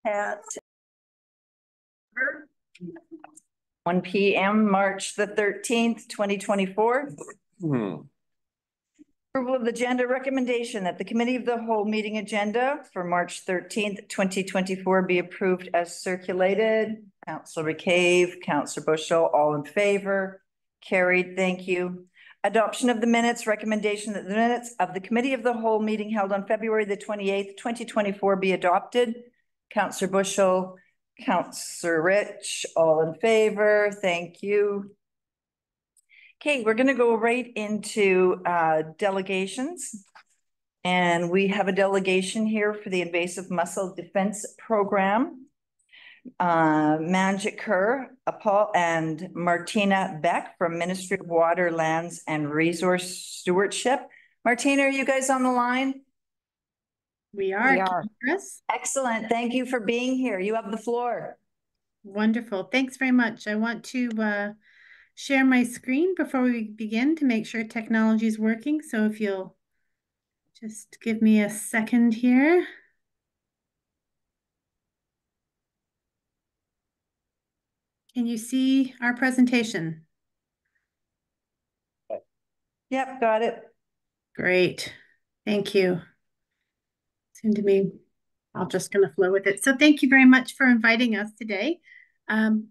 at 1 p.m. March the 13th, 2024. Approval of the agenda recommendation that the committee of the whole meeting agenda for March 13th, 2024 be approved as circulated. Councillor McCabe, Councillor Bushell, all in favor. Carried. Thank you. Adoption of the minutes, recommendation that the minutes of the committee of the whole meeting held on February the 28th, 2024 be adopted. Councillor Bushell, Councillor Rich, all in favor. Thank you. Okay, we're going to go right into delegations. And we have a delegation here for the Invasive Mussel Defense Program. Manjit Kaur, Paul and Martina Beck from Ministry of Water, Lands and Resource Stewardship. Martina, are you guys on the line? We are. Chris? Excellent. Thank you for being here. You have the floor. Wonderful. Thanks very much. I want to share my screen before we begin to make sure technology is working. So if you'll just give me a second here. Can you see our presentation? Yep, got it. Great. Thank you. Seemed to me, I'll just kind of flow with it. So thank you very much for inviting us today. I'll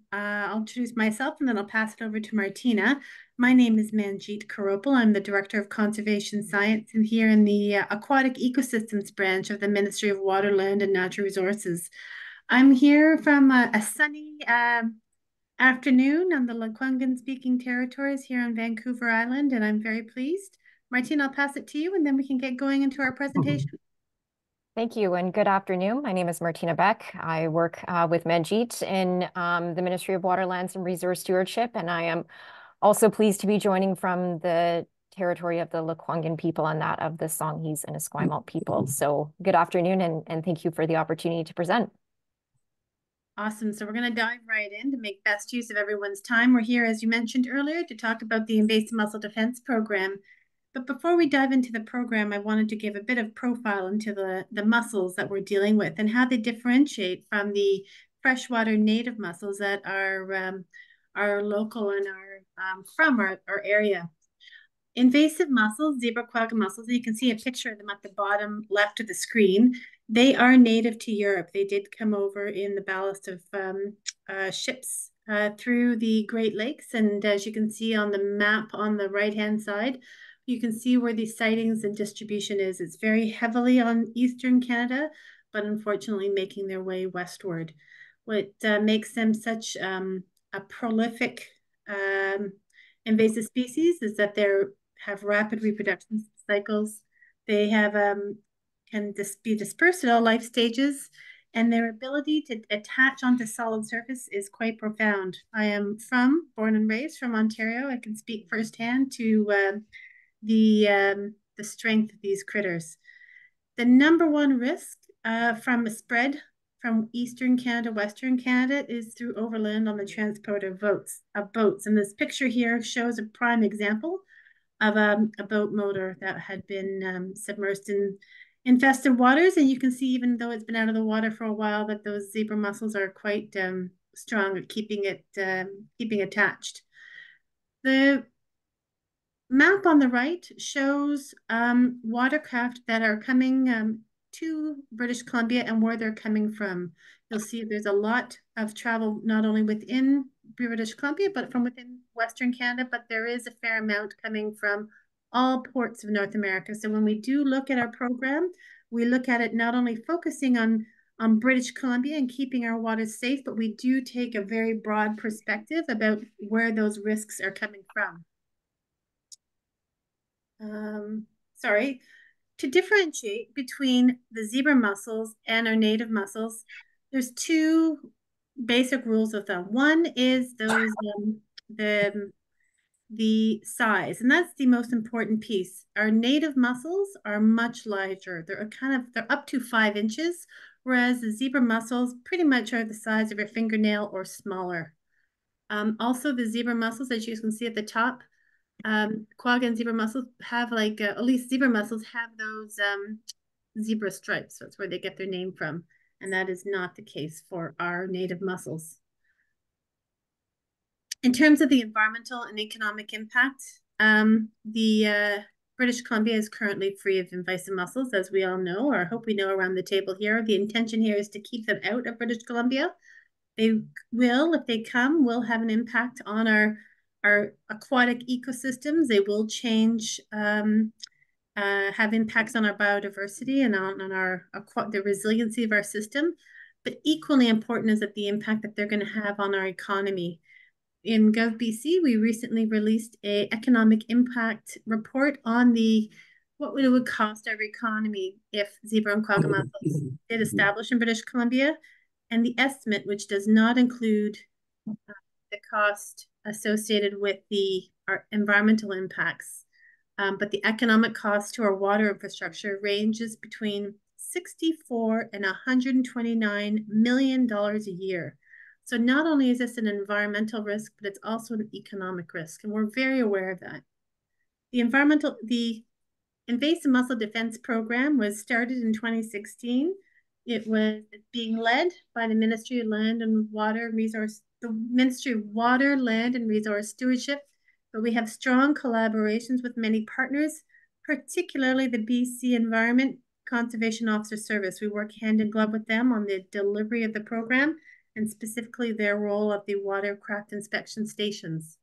introduce myself and then I'll pass it over to Martina. My name is Manjit Kaur. I'm the Director of Conservation Science and here in the Aquatic Ecosystems branch of the Ministry of Water, Land and Natural Resources. I'm here from a sunny afternoon on the Lekwungen speaking territories here on Vancouver Island, and I'm very pleased. Martina, I'll pass it to you and then we can get going into our presentation. Thank you and good afternoon. My name is Martina Beck. I work with Manjit in the Ministry of Water, Lands and Resource Stewardship, and I am also pleased to be joining from the territory of the Lekwungen people and that of the Songhees and Esquimalt people. So good afternoon and thank you for the opportunity to present. Awesome. So we're going to dive right in to make best use of everyone's time. We're here, as you mentioned earlier, to talk about the Invasive Mussel Defense Program. But before we dive into the program, I wanted to give a bit of profile into the mussels that we're dealing with and how they differentiate from the freshwater native mussels that are local and are from our area. Invasive mussels, zebra quagga mussels, you can see a picture of them at the bottom left of the screen. They are native to Europe. They did come over in the ballast of ships through the Great Lakes. And as you can see on the map on the right-hand side, you can see where the sightings and distribution is. It's very heavily on eastern Canada, but unfortunately making their way westward. What makes them such a prolific invasive species is that they have rapid reproduction cycles. They have can be dispersed at all life stages, and their ability to attach onto solid surface is quite profound. I am born and raised from Ontario. I can speak firsthand to the strength of these critters. The number one risk from a spread from Eastern Canada, Western Canada is through overland on the transport of boats. And this picture here shows a prime example of a boat motor that had been submersed in infested waters. And you can see, even though it's been out of the water for a while, that those zebra mussels are quite strong at keeping attached. The map on the right shows watercraft that are coming to British Columbia and where they're coming from. You'll see there's a lot of travel not only within British Columbia, but from within Western Canada, but there is a fair amount coming from all ports of North America. So when we do look at our program, we look at it not only focusing on British Columbia and keeping our waters safe, but we do take a very broad perspective about where those risks are coming from. To differentiate between the zebra mussels and our native mussels, there's two basic rules of thumb. One is those the size, and that's the most important piece. Our native mussels are much larger. They're up to 5 inches, whereas the zebra mussels pretty much are the size of your fingernail or smaller. Also, the zebra mussels, as you can see at the top, quagga and zebra mussels have at least zebra mussels have those zebra stripes. That's where they get their name from. and that is not the case for our native mussels. In terms of the environmental and economic impact, British Columbia is currently free of invasive mussels, as we all know, or I hope we know around the table here. The intention here is to keep them out of British Columbia. They will, if they come, will have an impact on our aquatic ecosystems. They will change, have impacts on our biodiversity and on the resiliency of our system. But equally important is that the impact that they're going to have on our economy. In GovBC, we recently released an economic impact report on what it would cost our economy if zebra and quagga mussels did establish in British Columbia, and the estimate, which does not include the cost associated with our environmental impacts, but the economic cost to our water infrastructure ranges between $64 and $129 million a year. So not only is this an environmental risk, but it's also an economic risk, and we're very aware of that. The Invasive Mussel Defense Program was started in 2016. It was being led by the Ministry of Land and Water Resource, the Ministry of Water, Land and Resource Stewardship, but we have strong collaborations with many partners, particularly the BC Environment Conservation Officer Service. We work hand in glove with them on the delivery of the program, and specifically their role of the watercraft inspection stations.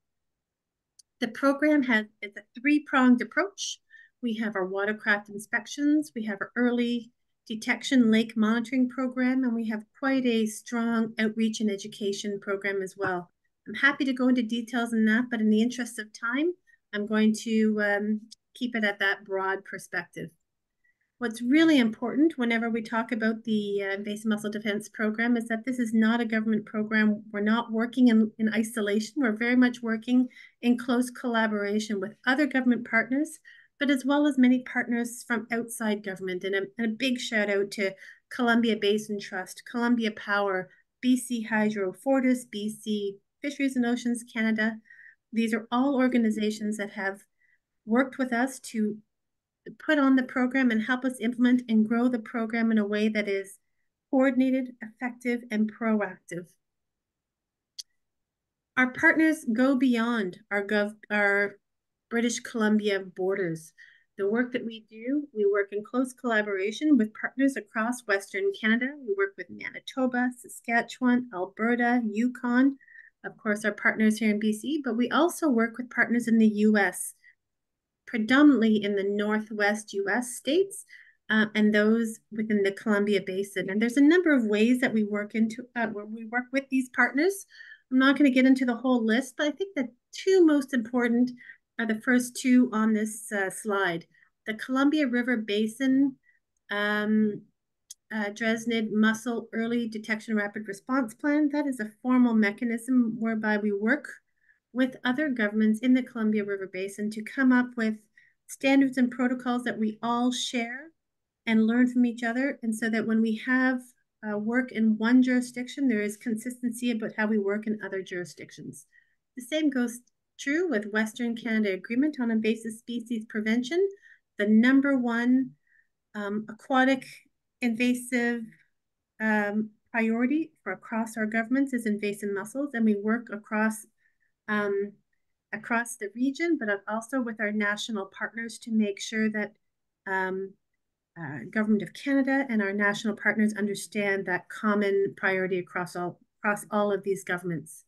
The program is a three-pronged approach. We have our watercraft inspections, we have our early detection lake monitoring program, and we have quite a strong outreach and education program as well. I'm happy to go into details on that, but in the interest of time, I'm going to keep it at that broad perspective. What's really important whenever we talk about the Invasive Mussel Defense Program is that this is not a government program. We're not working in isolation. We're very much working in close collaboration with other government partners, but as well as many partners from outside government. And a big shout out to Columbia Basin Trust, Columbia Power, BC Hydro, Fortis, BC, Fisheries and Oceans Canada. These are all organizations that have worked with us to put on the program and help us implement and grow the program in a way that is coordinated, effective, and proactive. Our partners go beyond our British Columbia borders. The work that we do, we work in close collaboration with partners across Western Canada. We work with Manitoba, Saskatchewan, Alberta, Yukon, of course, our partners here in BC, but we also work with partners in the US, predominantly in the Northwest US states, and those within the Columbia Basin. And there's a number of ways that we work with these partners. I'm not going to get into the whole list, but I think the two most important are the first two on this slide. The Columbia River Basin Dresnid Mussel Early Detection Rapid Response Plan. That is a formal mechanism whereby we work with other governments in the Columbia River Basin to come up with standards and protocols that we all share and learn from each other. And so that when we have work in one jurisdiction, there is consistency about how we work in other jurisdictions. The same goes true with Western Canada Agreement on Invasive Species Prevention. The #1 aquatic invasive priority for across our governments is invasive mussels, and we work across the region, but also with our national partners to make sure that Government of Canada and our national partners understand that common priority across all of these governments.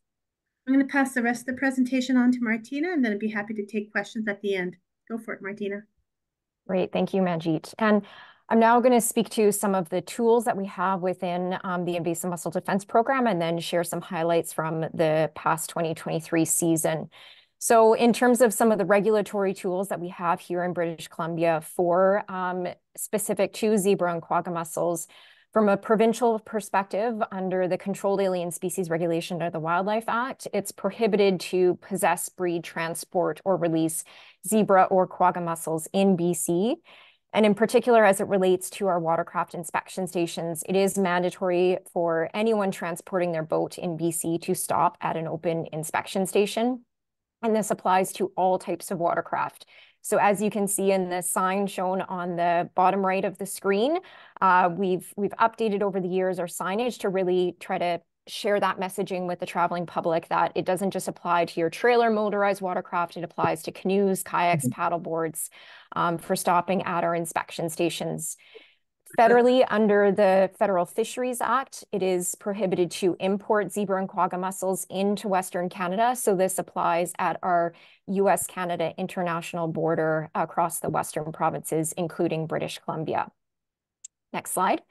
I'm going to pass the rest of the presentation on to Martina, and then I'd be happy to take questions at the end. Go for it, Martina. Great, thank you, Manjeet. And I'm now going to speak to some of the tools that we have within the Invasive Mussel Defense Program, and then share some highlights from the past 2023 season. So in terms of some of the regulatory tools that we have here in British Columbia for specific to zebra and quagga mussels, from a provincial perspective, under the Controlled Alien Species Regulation of the Wildlife Act, it's prohibited to possess, breed, transport, or release zebra or quagga mussels in BC. And in particular, as it relates to our watercraft inspection stations, it is mandatory for anyone transporting their boat in BC to stop at an open inspection station. And this applies to all types of watercraft. So as you can see in the sign shown on the bottom right of the screen, we've updated over the years our signage to really try to share that messaging with the traveling public, that it doesn't just apply to your trailer motorized watercraft, it applies to canoes, kayaks, paddle boards, for stopping at our inspection stations. Federally, under the Federal Fisheries Act, it is prohibited to import zebra and quagga mussels into Western Canada. So this applies at our US-Canada international border across the Western provinces, including British Columbia. Next slide.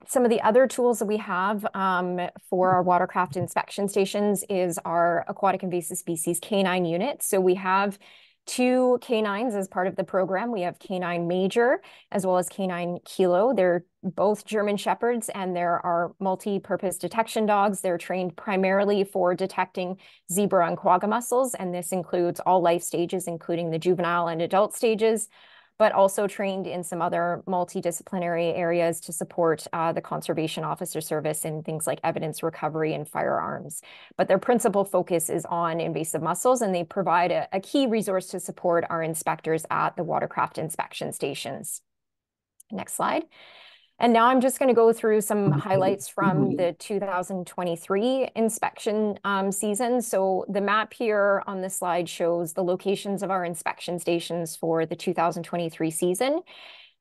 Some of the other tools that we have for our watercraft inspection stations is our aquatic invasive species canine unit. So we have 2 canines as part of the program. We have Canine Major as well as Canine Kilo. They're both German Shepherds, and there are multi-purpose detection dogs. They're trained primarily for detecting zebra and quagga mussels, and this includes all life stages, including the juvenile and adult stages, but also trained in some other multidisciplinary areas to support the Conservation Officer Service in things like evidence recovery and firearms. But their principal focus is on invasive mussels, and they provide a key resource to support our inspectors at the watercraft inspection stations. Next slide. And now I'm just going to go through some highlights from the 2023 inspection season. So the map here on the slide shows the locations of our inspection stations for the 2023 season.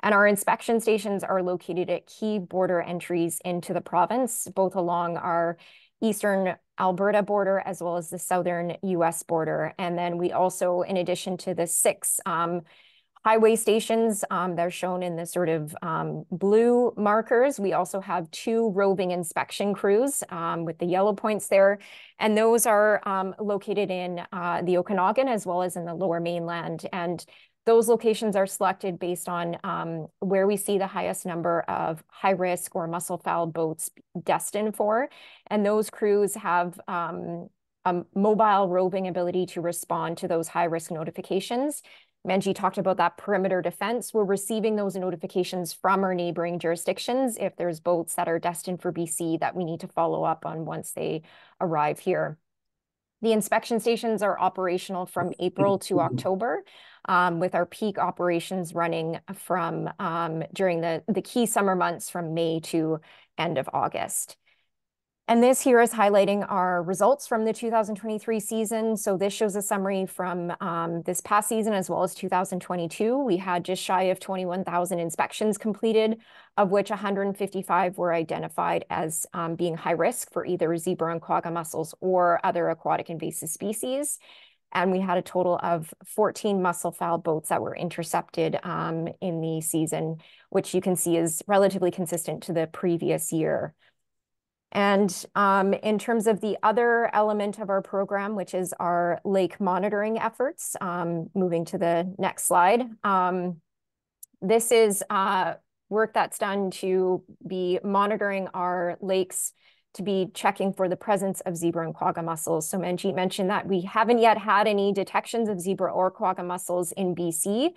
And our inspection stations are located at key border entries into the province, both along our eastern Alberta border as well as the southern US border. And then we also, in addition to the 6 highway stations, they're shown in the sort of blue markers. We also have 2 roving inspection crews with the yellow points there. And those are located in the Okanagan as well as in the Lower Mainland. And those locations are selected based on where we see the highest number of high-risk or mussel-foul boats destined for. And those crews have a mobile roving ability to respond to those high-risk notifications. Menji talked about that perimeter defense. We're receiving those notifications from our neighboring jurisdictions if there's boats that are destined for BC that we need to follow up on once they arrive here. The inspection stations are operational from April to October, with our peak operations running from during the key summer months from May to end of August. And this here is highlighting our results from the 2023 season. So this shows a summary from this past season as well as 2022. We had just shy of 21,000 inspections completed, of which 155 were identified as being high risk for either zebra and quagga mussels or other aquatic invasive species. And we had a total of 14 mussel-foul boats that were intercepted in the season, which you can see is relatively consistent to the previous year. And in terms of the other element of our program, which is our lake monitoring efforts, moving to the next slide, this is work that's done to be monitoring our lakes, to be checking for the presence of zebra and quagga mussels. So Manjeet mentioned that we haven't yet had any detections of zebra or quagga mussels in BC.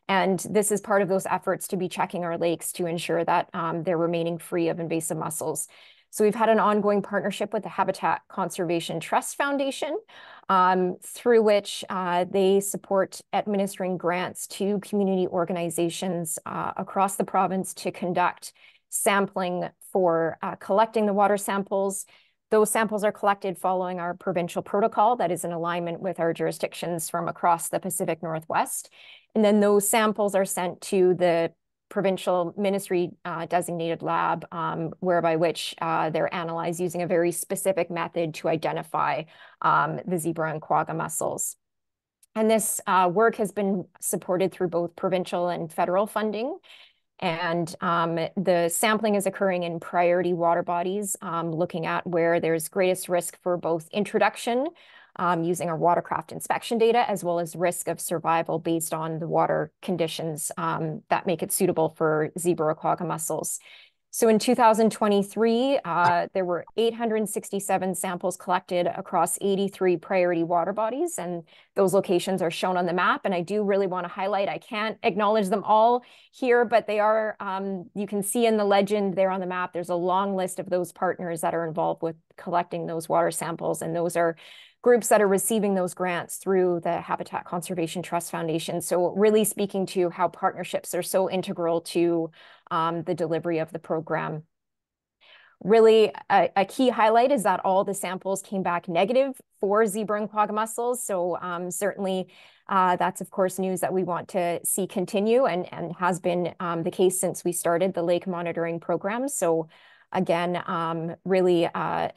And this is part of those efforts to be checking our lakes to ensure that they're remaining free of invasive mussels. So we've had an ongoing partnership with the Habitat Conservation Trust Foundation, through which they support administering grants to community organizations across the province to conduct sampling for collecting the water samples. Those samples are collected following our provincial protocol that is in alignment with our jurisdictions from across the Pacific Northwest. And then those samples are sent to the provincial ministry designated lab, whereby which they're analyzed using a very specific method to identify the zebra and quagga mussels. And this work has been supported through both provincial and federal funding. And the sampling is occurring in priority water bodies, looking at where there's greatest risk for both introduction, using our watercraft inspection data, as well as risk of survival based on the water conditions that make it suitable for zebra or quagga mussels. So in 2023, there were 867 samples collected across 83 priority water bodies, and those locations are shown on the map. And I do really want to highlight, I can't acknowledge them all here, but they are, you can see in the legend there on the map, there's a long list of those partners that are involved with collecting those water samples. And those are groups that are receiving those grants through the Habitat Conservation Trust Foundation. So really speaking to how partnerships are so integral to the delivery of the program. Really, a key highlight is that all the samples came back negative for zebra and quagga mussels. So certainly that's, of course, news that we want to see continue and has been the case since we started the lake monitoring program. So again, really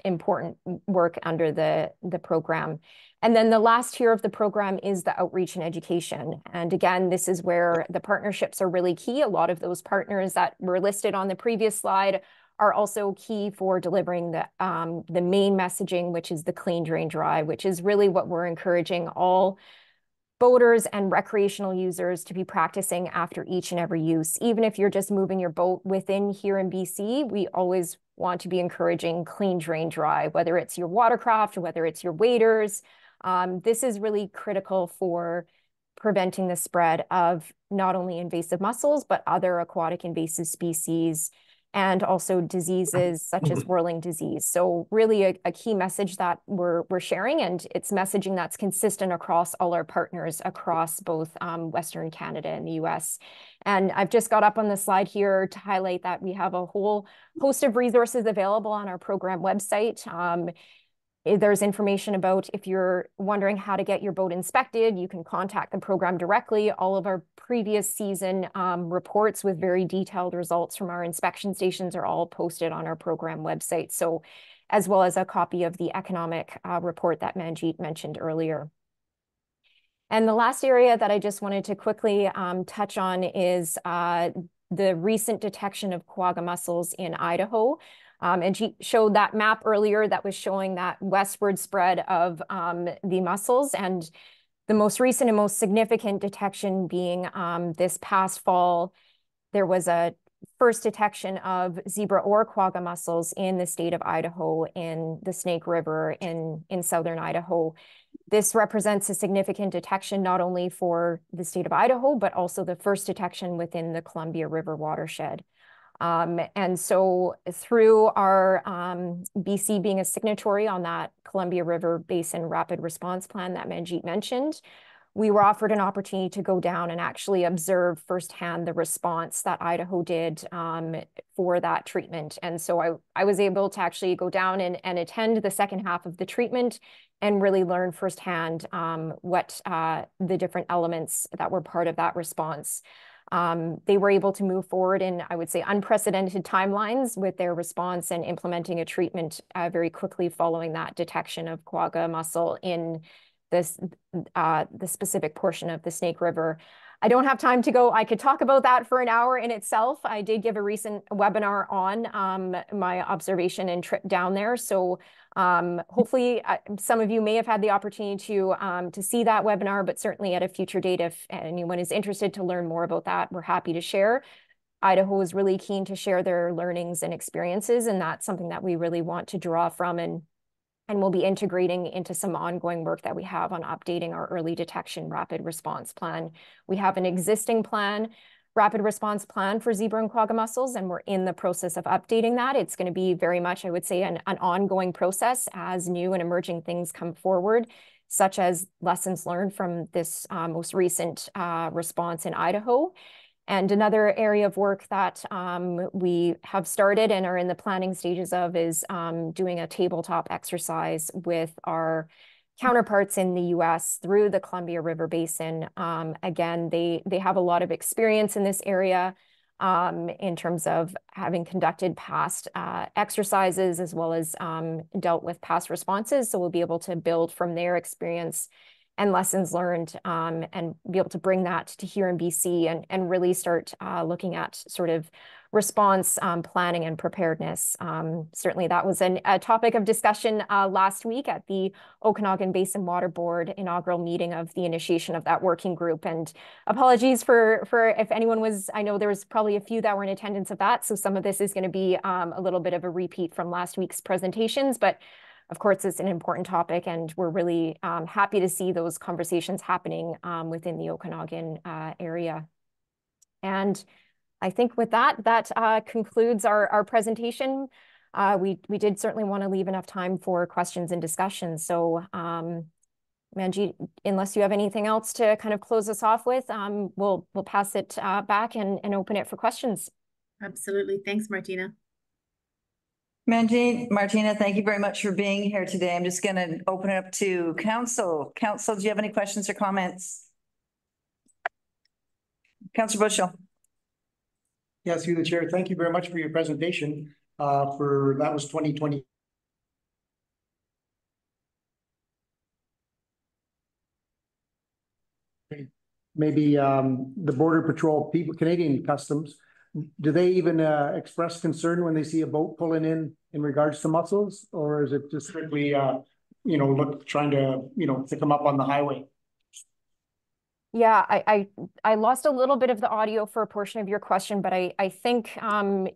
important work under the program. And then the last tier of the program is the outreach and education. And again, this is where the partnerships are really key. A lot of those partners that were listed on the previous slide are also key for delivering the main messaging, which is the clean, drain, dry, which is really what we're encouraging all boaters and recreational users to be practicing after each and every use. Even if you're just moving your boat within here in BC, we always want to be encouraging clean, drain, dry, whether it's your watercraft or whether it's your waders. This is really critical for preventing the spread of not only invasive mussels, but other aquatic invasive species, and also diseases such as whirling disease. So really a key message that we're sharing, and it's messaging that's consistent across all our partners across both Western Canada and the US. And I've just got up on the slide here to highlight that we have a whole host of resources available on our program website. There's information about if you're wondering how to get your boat inspected, you can contact the program directly. All of our previous season reports with very detailed results from our inspection stations are all posted on our program website. So, as well as a copy of the economic report that Manjeet mentioned earlier. And the last area that I just wanted to quickly touch on is the recent detection of quagga mussels in Idaho. And she showed that map earlier that was showing that westward spread of the mussels, and the most recent and most significant detection being this past fall. There was a first detection of zebra or quagga mussels in the state of Idaho in the Snake River in southern Idaho. This represents a significant detection not only for the state of Idaho, but also the first detection within the Columbia River watershed. And so through our BC being a signatory on that Columbia River Basin Rapid Response Plan that Manjeet mentioned, we were offered an opportunity to go down and actually observe firsthand the response that Idaho did for that treatment. And so I was able to actually go down and attend the second half of the treatment and really learn firsthand what the different elements that were part of that response. They were able to move forward in, I would say, unprecedented timelines with their response and implementing a treatment very quickly following that detection of quagga mussel in this the specific portion of the Snake River. I don't have time to go. I could talk about that for an hour in itself. I did give a recent webinar on my observation and trip down there. So hopefully some of you may have had the opportunity to see that webinar, but certainly at a future date, if anyone is interested to learn more about that, we're happy to share. Idaho is really keen to share their learnings and experiences, and that's something that we really want to draw from, and we'll be integrating into some ongoing work that we have on updating our early detection rapid response plan. We have an existing plan, rapid response plan for zebra and quagga mussels, and we're in the process of updating that. It's going to be very much, I would say, an ongoing process as new and emerging things come forward, such as lessons learned from this most recent response in Idaho. And another area of work that we have started and are in the planning stages of is doing a tabletop exercise with our counterparts in the US through the Columbia River Basin. Again, they have a lot of experience in this area in terms of having conducted past exercises as well as dealt with past responses. So we'll be able to build from their experience and lessons learned and be able to bring that to here in BC and really start looking at sort of response planning and preparedness. Certainly that was a topic of discussion last week at the Okanagan Basin Water Board inaugural meeting of the initiation of that working group. And apologies for if anyone was, I know there was probably a few that were in attendance of that, so some of this is going to be a little bit of a repeat from last week's presentations, but of course, it's an important topic, and we're really happy to see those conversations happening within the Okanagan area. And I think with that concludes our presentation. We did certainly want to leave enough time for questions and discussion. So, Manjeet, unless you have anything else to kind of close us off with, we'll pass it back and open it for questions. Absolutely. Thanks, Martina. Manjeet, Martina, thank you very much for being here today. I'm just going to open it up to council. Council, do you have any questions or comments? Councillor Bushell. Yes, through the chair. Thank you very much for your presentation. That was 2020. Maybe the Border Patrol people, Canadian Customs, do they even express concern when they see a boat pulling in regards to mussels, or is it just strictly trying to pick them up on the highway? Yeah, I lost a little bit of the audio for a portion of your question, but I think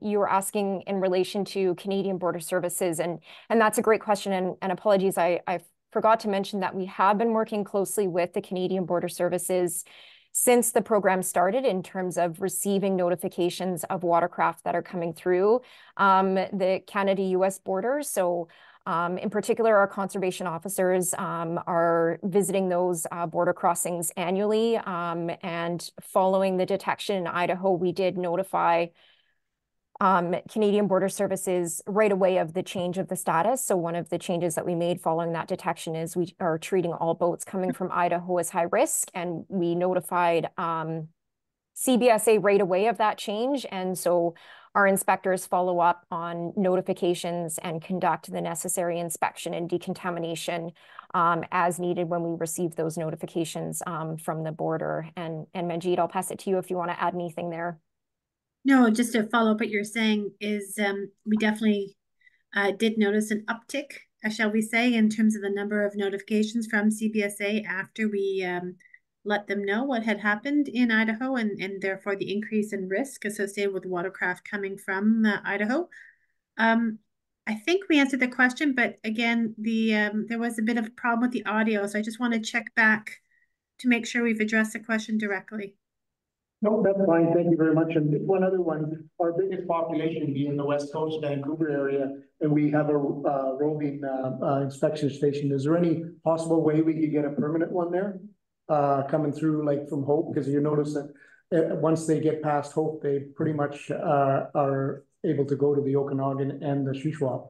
you were asking in relation to Canadian Border Services, and that's a great question. And apologies, I forgot to mention that we have been working closely with the Canadian Border Services since the program started in terms of receiving notifications of watercraft that are coming through the Canada-US border. So in particular, our conservation officers are visiting those border crossings annually. And following the detection in Idaho, we did notify Canadian Border Services right away of the change of the status. So one of the changes that we made following that detection is we are treating all boats coming from Idaho as high risk, and we notified CBSA right away of that change. And so our inspectors follow up on notifications and conduct the necessary inspection and decontamination as needed when we receive those notifications from the border. And Manjeet, I'll pass it to you if you want to add anything there. No, just to follow up what you're saying is we definitely did notice an uptick, shall we say, in terms of the number of notifications from CBSA after we let them know what had happened in Idaho, and therefore the increase in risk associated with watercraft coming from Idaho. I think we answered the question, but again, there was a bit of a problem with the audio, so I just want to check back to make sure we've addressed the question directly. No, that's fine. Thank you very much. And one other one, our biggest population being in the West Coast, Vancouver area, and we have a roving inspection station. Is there any possible way we could get a permanent one there coming through like from Hope? Because you notice that once they get past Hope, they pretty much are able to go to the Okanagan and the Shuswap.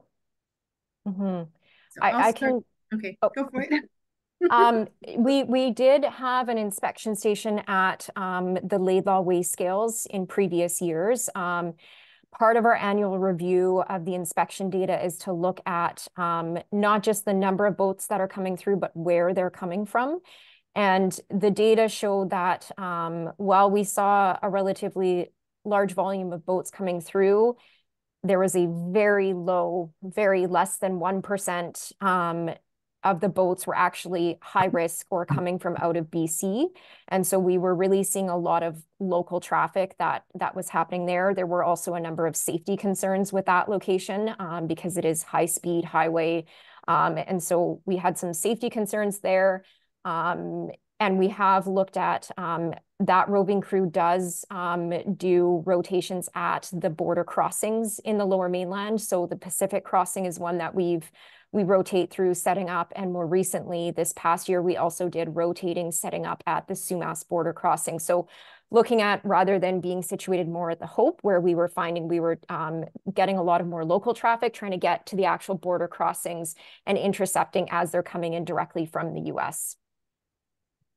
Mm-hmm. So I can. Okay, oh. Go for it. We did have an inspection station at the Laidlaw Weigh Scales in previous years. Part of our annual review of the inspection data is to look at not just the number of boats that are coming through, but where they're coming from. And the data showed that while we saw a relatively large volume of boats coming through, there was a very low, very less than 1% of the boats were actually high risk or coming from out of BC. And so we were really seeing a lot of local traffic that was happening there. There were also a number of safety concerns with that location because it is high speed highway. And so we had some safety concerns there. And we have looked at that roving crew does do rotations at the border crossings in the Lower Mainland. So the Pacific crossing is one that we rotate through setting up. And more recently, this past year, we also did rotating setting up at the Sumas border crossing. So looking at, rather than being situated more at the Hope, where we were finding we were getting a lot of more local traffic, trying to get to the actual border crossings and intercepting as they're coming in directly from the US.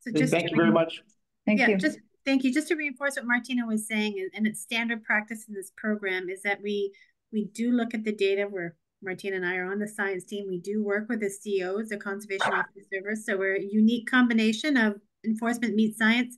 So just thank you very much. Thank you. Thank you. Just to reinforce what Martina was saying, and it's standard practice in this program, is that we do look at the data where Martina and I are on the science team. We do work with the COs, the Conservation Officer Service. So we're a unique combination of enforcement meets science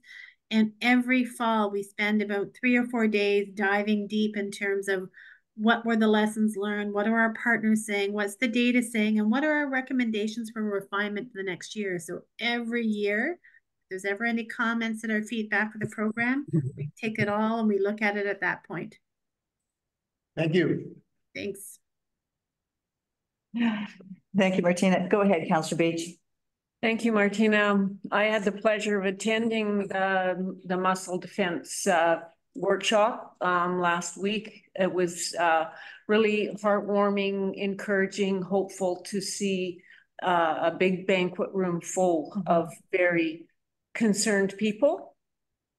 And every fall, we spend about 3 or 4 days diving deep in terms of what were the lessons learned, what are our partners saying, what's the data saying, and what are our recommendations for refinement for the next year. So every year, if there's ever any comments and or feedback for the program, we take it all and we look at it at that point. Thank you. Thanks. Thank you, Martina. Go ahead, Councillor Beach. Thank you, Martina. I had the pleasure of attending the muscle defense workshop last week. It was really heartwarming, encouraging, hopeful to see a big banquet room full of very concerned people.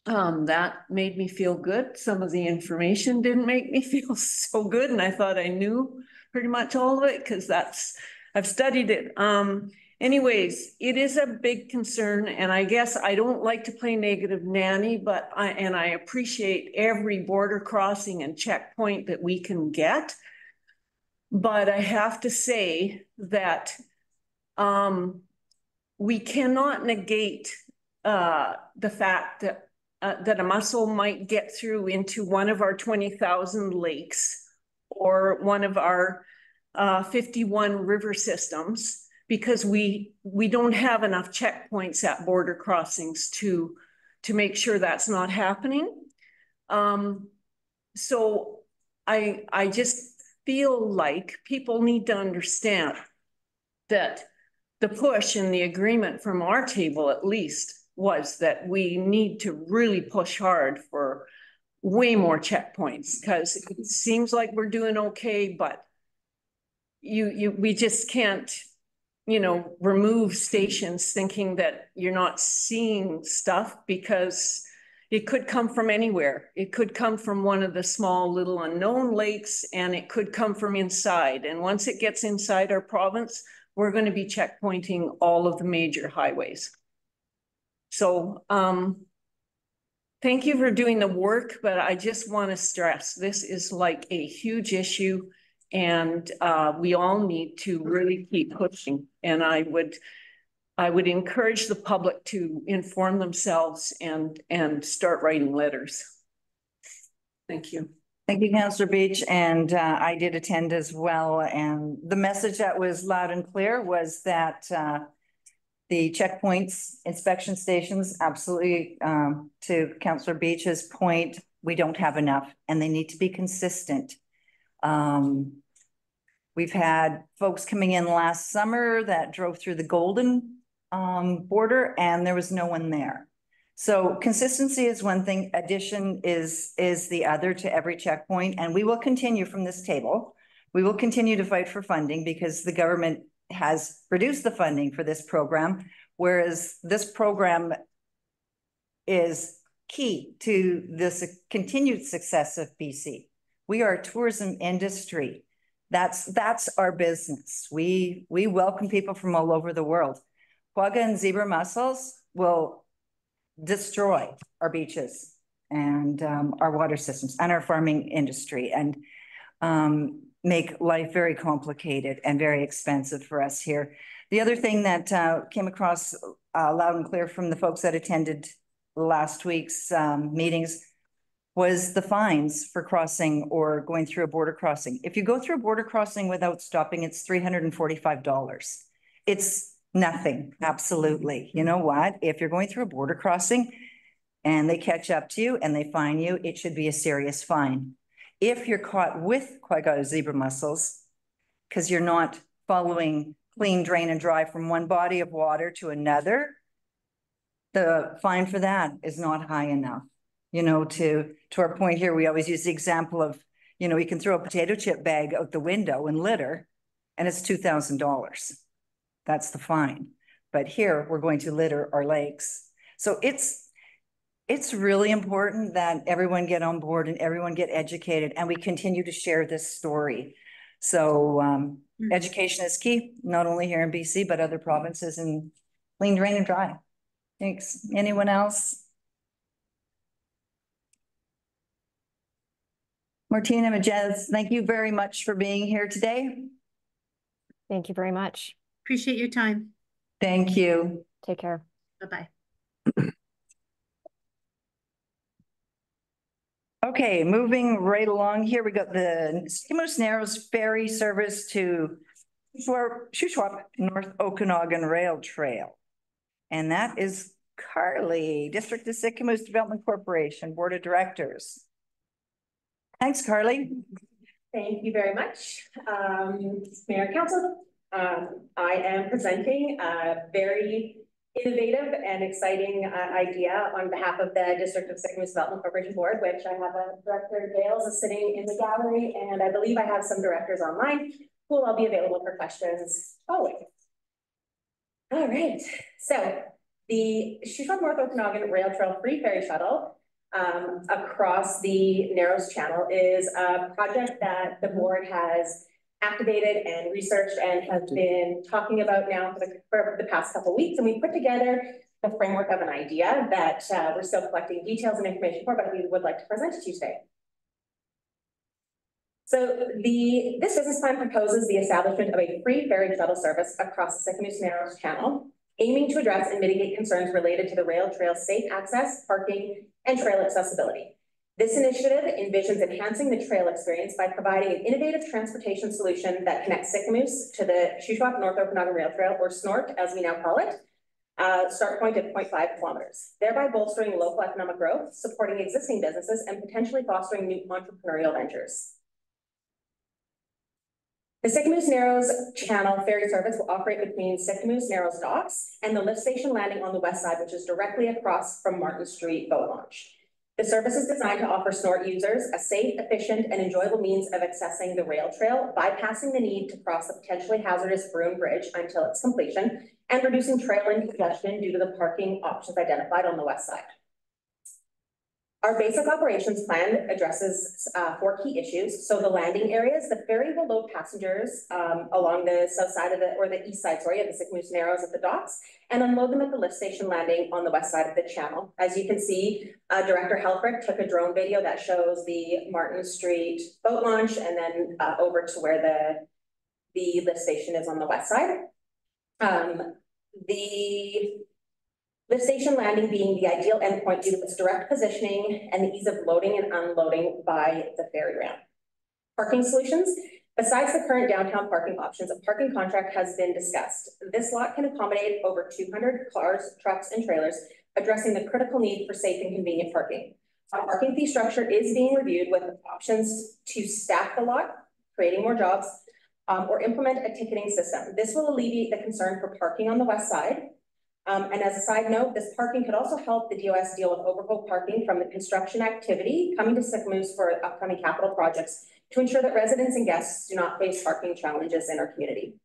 That made me feel good. Some of the information didn't make me feel so good, and I thought I knew pretty much all of it because I've studied it. Anyways, it is a big concern, and I guess I don't like to play negative nanny, but I appreciate every border crossing and checkpoint that we can get. But I have to say that we cannot negate the fact that that a mussel might get through into one of our 20,000 lakes or one of our 51 river systems, because we don't have enough checkpoints at border crossings to make sure that's not happening. So I just feel like people need to understand that the push and the agreement from our table, at least, was that we need to really push hard for way more checkpoints, because it seems like we're doing okay, but we just can't, you know, remove stations thinking that you're not seeing stuff, because it could come from anywhere. It could come from one of the small little unknown lakes, and it could come from inside. And once it gets inside our province, we're going to be checkpointing all of the major highways. So thank you for doing the work, but I just want to stress this is like a huge issue, and we all need to really keep pushing. And I would encourage the public to inform themselves and start writing letters. Thank you. Thank you, Councillor Beach. And I did attend as well. And the message that was loud and clear was that the checkpoints, inspection stations, absolutely, to Councillor Beach's point, we don't have enough and they need to be consistent. We've had folks coming in last summer that drove through the Golden border and there was no one there. So consistency is one thing, addition is the other to every checkpoint, and we will continue from this table. We will continue to fight for funding because the government has reduced the funding for this program, whereas this program is key to this continued success of BC. We are a tourism industry. That's our business. We welcome people from all over the world. Quagga and zebra mussels will destroy our beaches and our water systems and our farming industry, and make life very complicated and very expensive for us here. The other thing that came across loud and clear from the folks that attended last week's meetings was the fines for crossing or going through a border crossing. If you go through a border crossing without stopping, it's $345. It's nothing, absolutely. You know what? If you're going through a border crossing and they catch up to you and they fine you, it should be a serious fine. If you're caught with quagga zebra mussels, because you're not following clean, drain, and dry from one body of water to another, the fine for that is not high enough. You know, to our point here, we always use the example of, you know, you can throw a potato chip bag out the window and litter, and it's $2,000. That's the fine. But here we're going to litter our lakes. So it's really important that everyone get on board and everyone get educated, and we continue to share this story. So education is key, not only here in BC, but other provinces in clean, drain, and dry. Thanks. Anyone else? Martina Majez, thank you very much for being here today. Thank you very much. Appreciate your time. Thank you. Take care. Bye-bye. Okay, moving right along here, we got the Skimos Narrows ferry service to Shuswap North Okanagan Rail Trail. And that is Carly, District of Sycamoose Development Corporation, Board of Directors. Thanks, Carly. Thank you very much. Mayor and Council, I am presenting a very innovative and exciting idea on behalf of the District of Sycamoose Development Corporation Board, which I have Director Dales is sitting in the gallery, and I believe I have some directors online who will all be available for questions. Oh, wait. All right, so the Shuswap North Okanagan Rail Trail Free Ferry Shuttle across the Narrows Channel is a project that the board has activated and researched and has been talking about now for the past couple of weeks. And we put together the framework of an idea that we're still collecting details and information for, but we would like to present it to you today. So this business plan proposes the establishment of a free ferry shuttle service across the Sycamoose Narrows Channel, aiming to address and mitigate concerns related to the rail trail's safe access, parking, and trail accessibility. This initiative envisions enhancing the trail experience by providing an innovative transportation solution that connects Sycamoose to the Shuswap North Okanagan Rail Trail, or SNORT as we now call it, start point at 0.5 kilometers, thereby bolstering local economic growth, supporting existing businesses, and potentially fostering new entrepreneurial ventures. The Sycamoose Narrows Channel ferry service will operate between Sycamoose Narrows docks and the lift station landing on the west side, which is directly across from Martin Street boat launch. The service is designed to offer SNORT users a safe, efficient, and enjoyable means of accessing the rail trail, bypassing the need to cross the potentially hazardous Bruin Bridge until its completion, and reducing trail and congestion due to the parking options identified on the west side. Our basic operations plan addresses 4 key issues. So the landing areas, the ferry will load passengers along the south side of the east side, sorry, of the Sycamoose Narrows at the docks, and unload them at the lift station landing on the west side of the channel. As you can see, Director Helfrich took a drone video that shows the Martin Street boat launch and then over to where the lift station is on the west side. The lift station landing being the ideal endpoint due to its direct positioning and the ease of loading and unloading by the ferry ramp. Parking solutions. Besides the current downtown parking options, a parking contract has been discussed. This lot can accommodate over 200 cars, trucks, and trailers, addressing the critical need for safe and convenient parking. Our parking fee structure is being reviewed with options to staff the lot, creating more jobs, or implement a ticketing system. This will alleviate the concern for parking on the west side. And as a side note, this parking could also help the DOS deal with overflow parking from the construction activity coming to Sycamoose for upcoming capital projects to ensure that residents and guests do not face parking challenges in our community.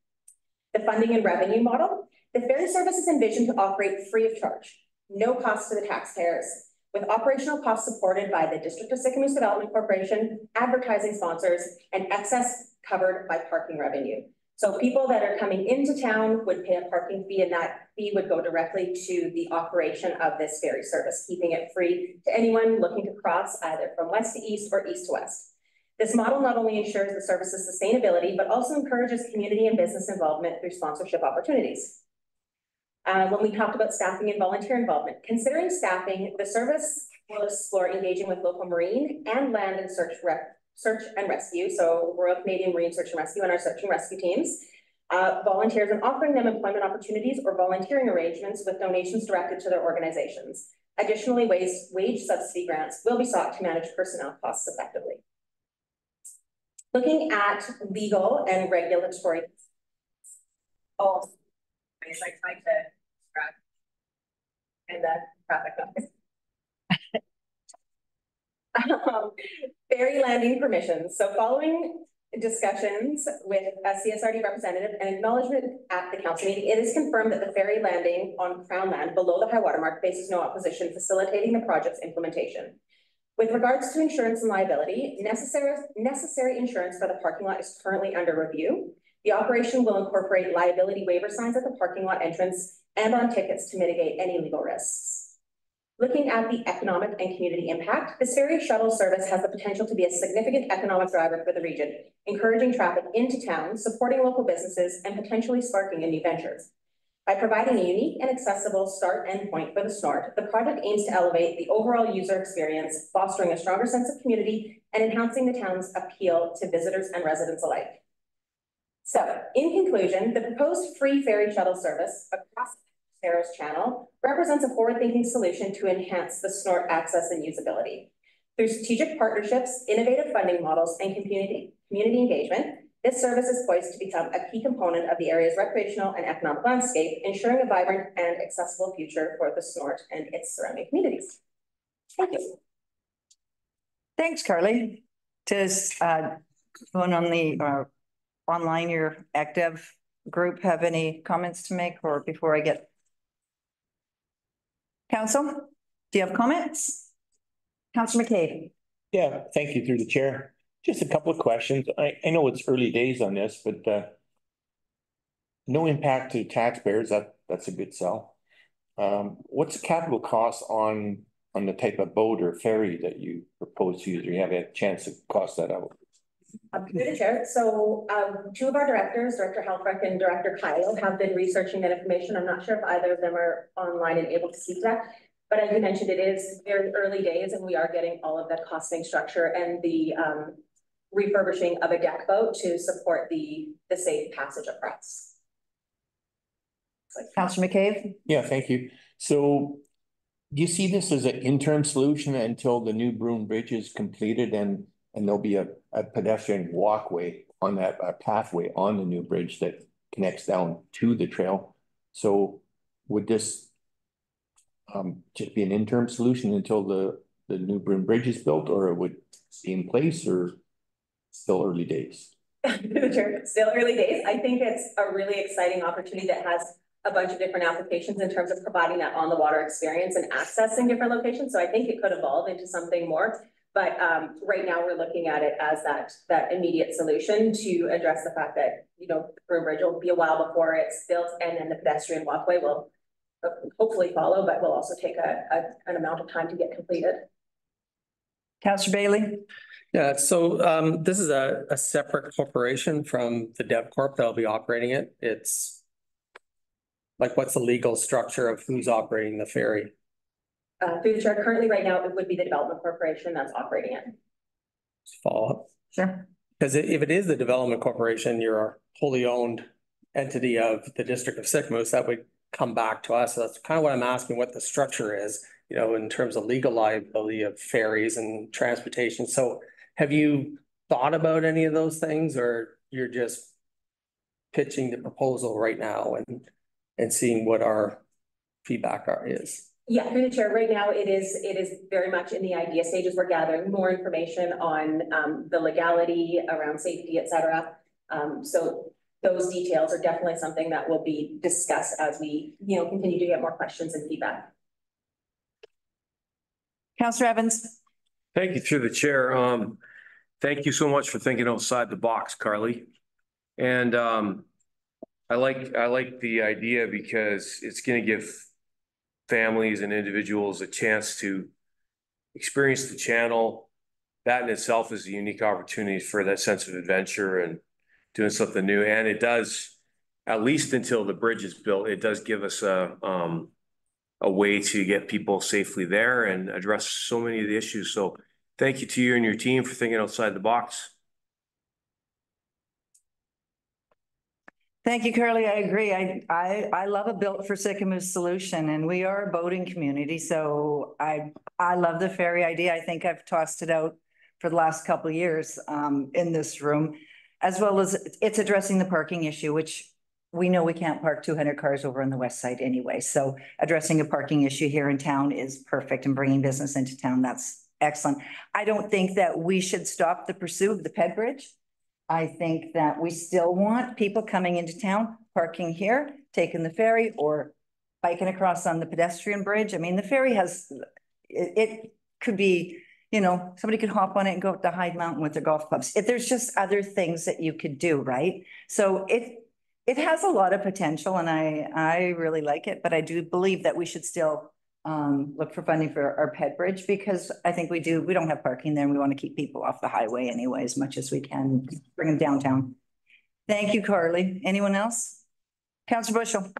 The funding and revenue model. The ferry service is envisioned to operate free of charge, no cost to the taxpayers, with operational costs supported by the District of Sycamoose Development Corporation, advertising sponsors, and excess covered by parking revenue. So people that are coming into town would pay a parking fee, and that fee would go directly to the operation of this ferry service, keeping it free to anyone looking to cross either from west to east or east to west. This model not only ensures the service's sustainability, but also encourages community and business involvement through sponsorship opportunities. When we talked about staffing and volunteer involvement, considering staffing, the service will explore engaging with local marine and land and search and rescue, so Royal Canadian Marine Search and Rescue and our search and rescue teams, volunteers, and offering them employment opportunities or volunteering arrangements with donations directed to their organizations. Additionally, wage subsidy grants will be sought to manage personnel costs effectively. Looking at legal and regulatory, I tried to distract and the traffic noise. Ferry landing permissions. So following discussions with a CSRD representative and acknowledgement at the council meeting, it is confirmed that the ferry landing on Crown land below the high water mark faces no opposition, facilitating the project's implementation. With regards to insurance and liability, necessary insurance for the parking lot is currently under review. The operation will incorporate liability waiver signs at the parking lot entrance and on tickets to mitigate any legal risks. Looking at the economic and community impact, this ferry shuttle service has the potential to be a significant economic driver for the region, encouraging traffic into town, supporting local businesses, and potentially sparking new ventures. By providing a unique and accessible start and point for the snort, the project aims to elevate the overall user experience, fostering a stronger sense of community and enhancing the town's appeal to visitors and residents alike. So, in conclusion, the proposed free ferry shuttle service across the Narrows Channel represents a forward-thinking solution to enhance the snort access and usability. Through strategic partnerships, innovative funding models, and community engagement, this service is poised to become a key component of the area's recreational and economic landscape, ensuring a vibrant and accessible future for the snort and its surrounding communities. Thank you. Thanks, Carly. Does anyone on the online, your active group, have any comments to make, or before I get Council? Do you have comments? Councillor McCabe. Yeah, thank you through the chair. Just a couple of questions. I know it's early days on this, but no impact to taxpayers. That's a good sell. What's the capital cost on the type of boat or ferry that you propose to use? Or you have a chance to cost that out? Through the chair. So two of our directors, Director Halfreck and Director Kyle, have been researching that information. I'm not sure if either of them are online and able to speak to that. But as you mentioned, it is very early days and we are getting all of that costing structure and the refurbishing of a deck boat to support the safe passage across. Councillor McCabe. Yeah, thank you. So do you see this as an interim solution until the new Broome Bridge is completed and there'll be a pedestrian walkway on that pathway on the new bridge that connects down to the trail? So would this just be an interim solution until the new Broome Bridge is built, or it would be in place, or still early days? Still early days. I think it's a really exciting opportunity that has a bunch of different applications in terms of providing that on the water experience and accessing different locations. So I think it could evolve into something more. But right now we're looking at it as that immediate solution to address the fact that, you know, the Broome Bridge will be a while before it's built, and then the pedestrian walkway will hopefully follow, but will also take an amount of time to get completed. Councillor Bailey. Yeah, so this is a separate corporation from the Dev Corp that'll be operating it. It's like, what's the legal structure of who's operating the ferry? Through the chair, currently right now, it would be the development corporation that's operating it. Follow up. Sure. Because if it is the development corporation, you're a wholly owned entity of the District of Sycamore, that would come back to us. So that's kind of what I'm asking, what the structure is, you know, in terms of legal liability of ferries and transportation. So have you thought about any of those things, or you're just pitching the proposal right now and seeing what our feedback is? Yeah, through the chair, right now it is very much in the idea stages. We're gathering more information on the legality around safety, et cetera. So those details are definitely something that will be discussed as we, you know, continue to get more questions and feedback. Councillor Evans. Thank you through the chair. Thank you so much for thinking outside the box, Carly. And I like the idea because it's going to give families and individuals a chance to experience the channel. That in itself is a unique opportunity for that sense of adventure and doing something new. And it does, at least until the bridge is built, it does give us a way to get people safely there and address so many of the issues. So thank you to you and your team for thinking outside the box. Thank you, Carly. I agree. I love a built for Sycamore solution, and we are a boating community. So I love the ferry idea. I think I've tossed it out for the last couple of years in this room, as well as it's addressing the parking issue, which we know we can't park 200 cars over on the west side anyway. So addressing a parking issue here in town is perfect, and bringing business into town, that's excellent. I don't think that we should stop the pursuit of the Ped Bridge. I think that we still want people coming into town, parking here, taking the ferry, or biking across on the pedestrian bridge. I mean, the ferry has, it could be, you know, somebody could hop on it and go up to Hyde Mountain with their golf clubs. There's just other things that you could do, right? So it has a lot of potential, and I really like it, but I do believe that we should still look for funding for our Ped Bridge, because I think we don't have parking there, and we want to keep people off the highway anyway as much as we can, bring them downtown. Thank you, Carly. Anyone else? Councillor Bushell.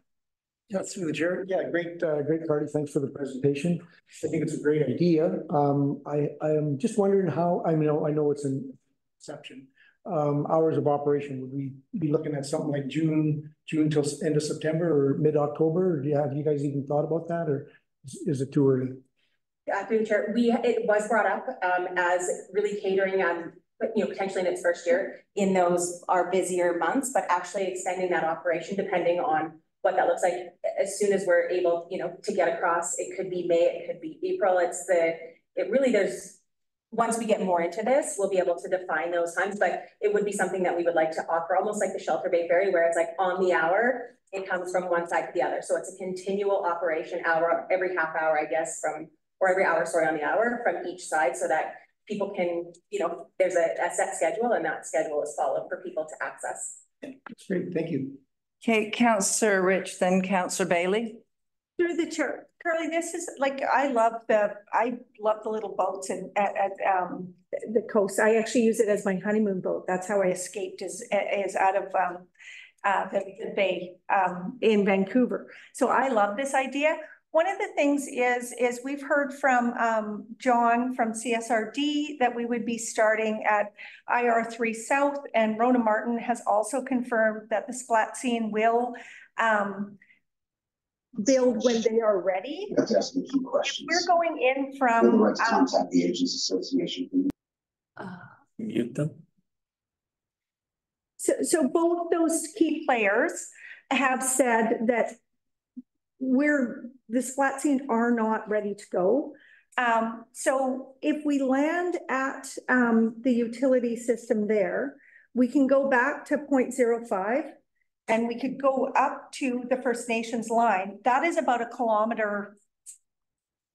Yeah, through the chair. Yeah, great, Carly. Thanks for the presentation. I think it's a great idea. I am just wondering how, I know it's an exception. Hours of operation, would we be looking at something like June till end of September or mid-October? Have you guys even thought about that, or is it too early? Through the chair, it was brought up as really catering on, potentially in its first year in those our busier months, but actually extending that operation depending on what that looks like as soon as we're able, to get across. It could be May, it could be April. There's, once we get more into this, we'll be able to define those times, but it would be something that we would like to offer, almost like the Shelter Bay Ferry, where it's like on the hour, it comes from one side to the other. So it's a continual operation every half hour, I guess, or every hour, sorry, on the hour from each side, so that people can, there's a set schedule and that schedule is followed for people to access. That's great. Thank you. Okay, Councillor Rich, then Councillor Bailey. Through the chair, Carly, this is like, I love the little boats at the coast. I actually use it as my honeymoon boat. That's how I escaped is out of the bay in Vancouver. So I love this idea. One of the things is we've heard from John from CSRD that we would be starting at IR3 South, and Rona Martin has also confirmed that the splat scene will build when they are ready. That's asking a few questions. We're going in from the right to contact the Agents Association. Mute them. So both those key players have said that the splat scene are not ready to go. So if we land at the utility system there, we can go back to 0.05 and we could go up to the First Nations line. That is about 1 kilometer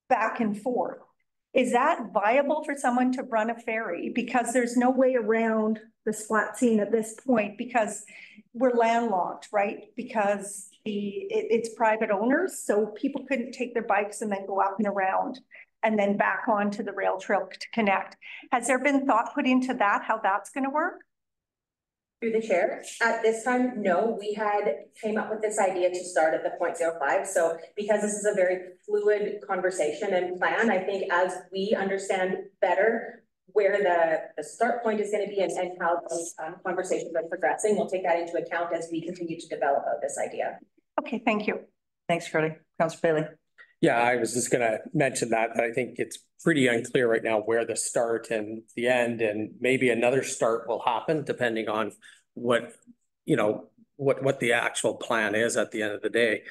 back and forth. Is that viable for someone to run a ferry? Because there's no way around the splat scene at this point because we're landlocked, right? Because it's private owners, so people couldn't take their bikes and then go up and around and then back onto the rail trail to connect. Has there been thought put into that, how that's going to work? Through the chair, at this time, no, we came up with this idea to start at the 0.05. So because this is a very fluid conversation and plan, I think as we understand better where the start point is going to be and how those conversations are progressing, we'll take that into account as we continue to develop this idea. Okay, thank you. Thanks, Carly. Councillor Bailey. Yeah, I was just going to mention that I think it's pretty unclear right now where the start and the end, and maybe another start will happen depending on what the actual plan is at the end of the day.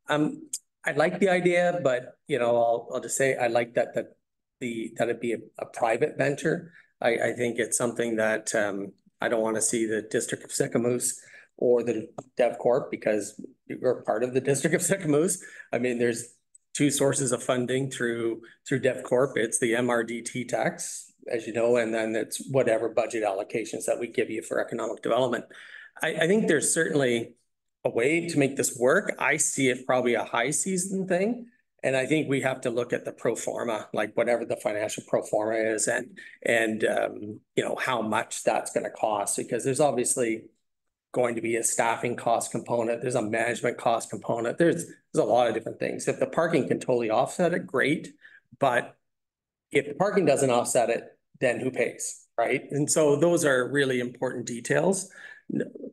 I like the idea, but I'll just say I like that it be a private venture. I think it's something that I don't want to see the District of Sicamous or the DevCorp, because we're part of the District of Sicamous. I mean, there's two sources of funding through DevCorp. It's the MRDT tax, as you know, and then it's whatever budget allocations that we give you for economic development. I think there's certainly a way to make this work. I see it probably a high season thing. And I think we have to look at the pro forma, like whatever the financial pro forma is, and how much that's going to cost, because there's obviously going to be a staffing cost component. There's a management cost component. There's a lot of different things. If the parking can totally offset it, great. But if the parking doesn't offset it, then who pays, right? And so those are really important details,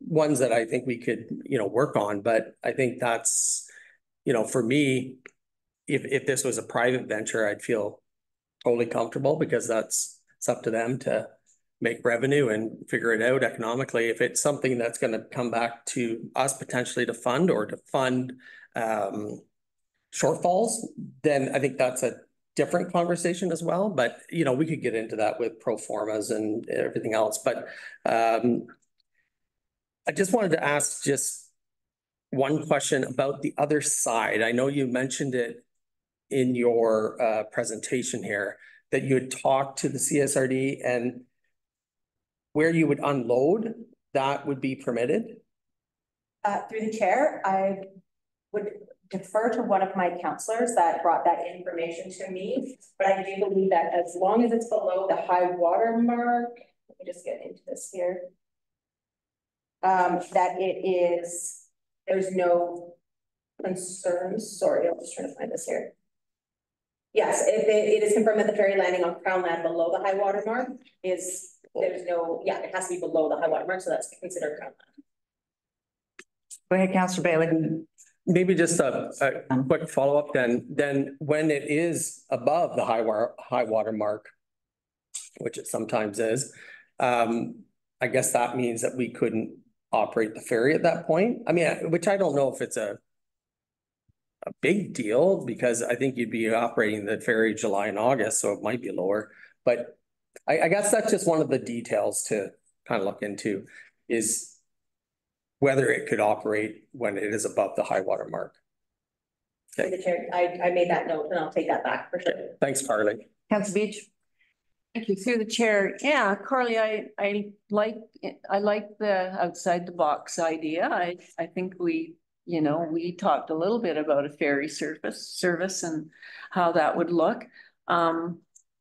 ones that I think we could, work on. But I think that's, for me, if this was a private venture, I'd feel totally comfortable, because it's up to them to make revenue and figure it out economically. If it's something that's going to come back to us potentially to fund shortfalls, then I think that's a different conversation as well. But, we could get into that with pro formas and everything else. But I just wanted to ask just one question about the other side. I know you mentioned it in your presentation here, that you had talked to the CSRD and where you would unload, that would be permitted? Through the chair, I would defer to one of my counselors that brought that information to me, but I do believe that as long as it's below the high water mark, let me just get into this here, that there's no concerns. Sorry, I'm just trying to find this here. Yes, it is confirmed that the ferry landing on Crown land below the high water mark is, there's no, yeah, it has to be below the high water mark, so that's considered Crown land. Go ahead, Councillor Bailey. Maybe just a quick follow-up then when it is above the high water mark, which it sometimes is, I guess that means that we couldn't operate the ferry at that point. I mean, which I don't know if it's a big deal, because I think you'd be operating the ferry July and August, so it might be lower. But I guess that's just one of the details to kind of look into, is whether it could operate when it is above the high water mark. Okay. The chair, I made that note and I'll take that back for sure. Thanks, Carly. Councillor Beach. Thank you. Through the chair. Yeah, Carly, I like the outside the box idea. I think we talked a little bit about a ferry service and how that would look.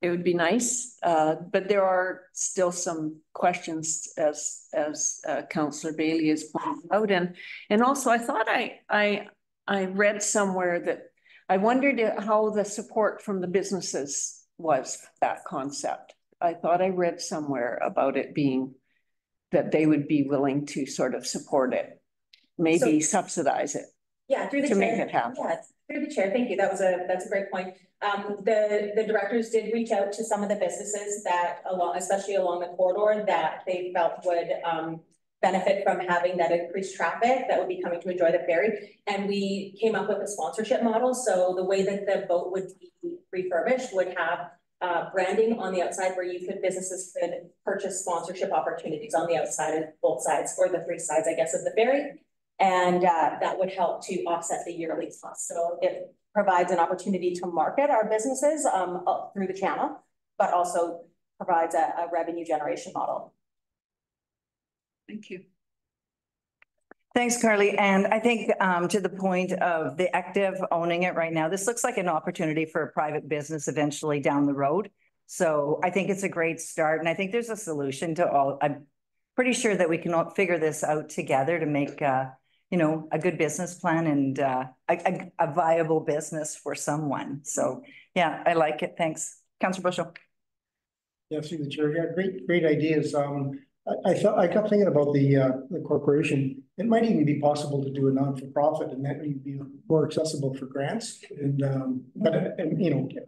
It would be nice, but there are still some questions as Councillor Bailey has pointed out, and also I thought I read somewhere that I wondered how the support from the businesses was for that concept. I thought I read somewhere about it being that they would be willing to sort of support it, maybe subsidize it. Yeah, through the chair. To make it happen. Yeah, through the chair. Thank you. That's a great point. The directors did reach out to some of the businesses that especially along the corridor, that they felt would benefit from having that increased traffic that would be coming to enjoy the ferry. And we came up with a sponsorship model. So the way that the boat would be refurbished would have branding on the outside where businesses could purchase sponsorship opportunities on the outside of both sides, or the three sides, I guess, of the ferry. And that would help to offset the yearly cost. So it provides an opportunity to market our businesses through the channel, but also provides a revenue generation model. Thank you. Thanks, Carly. And I think to the point of the active owning it right now, this looks like an opportunity for a private business eventually down the road. So I think it's a great start. And I think there's a solution to all. I'm pretty sure that we can all figure this out together to make a good business plan and a viable business for someone. So yeah, I like it. Thanks. Councillor Bushell. Yeah, through the chair. Yeah, great ideas. I kept thinking about the corporation. It might even be possible to do a non-for-profit, and that would be more accessible for grants. And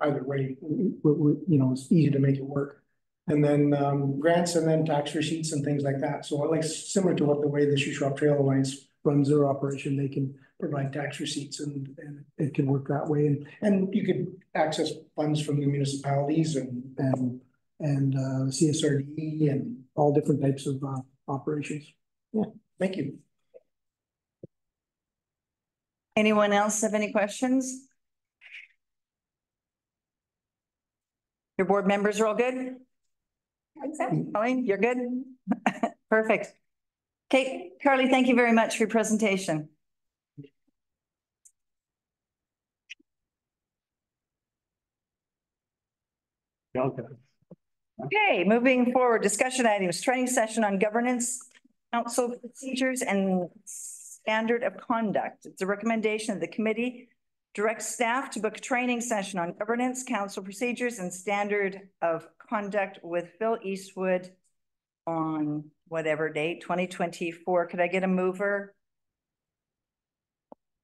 either way, it's easy to make it work. And then grants, and then tax receipts and things like that. So like similar to the way the Shuswap Trail Alliance runs their operation, they can provide tax receipts, and it can work that way. And you could access funds from the municipalities and CSRD and all different types of operations. Yeah, thank you. Anyone else have any questions? Your board members are all good? Colleen, you're good? Perfect. Okay, Carly, thank you very much for your presentation. Okay, moving forward, discussion items, training session on governance, council procedures, and standard of conduct. It's a recommendation of the committee direct staff to book a training session on governance, council procedures, and standard of conduct with Phil Eastwood on whatever date, 2024. Could I get a mover?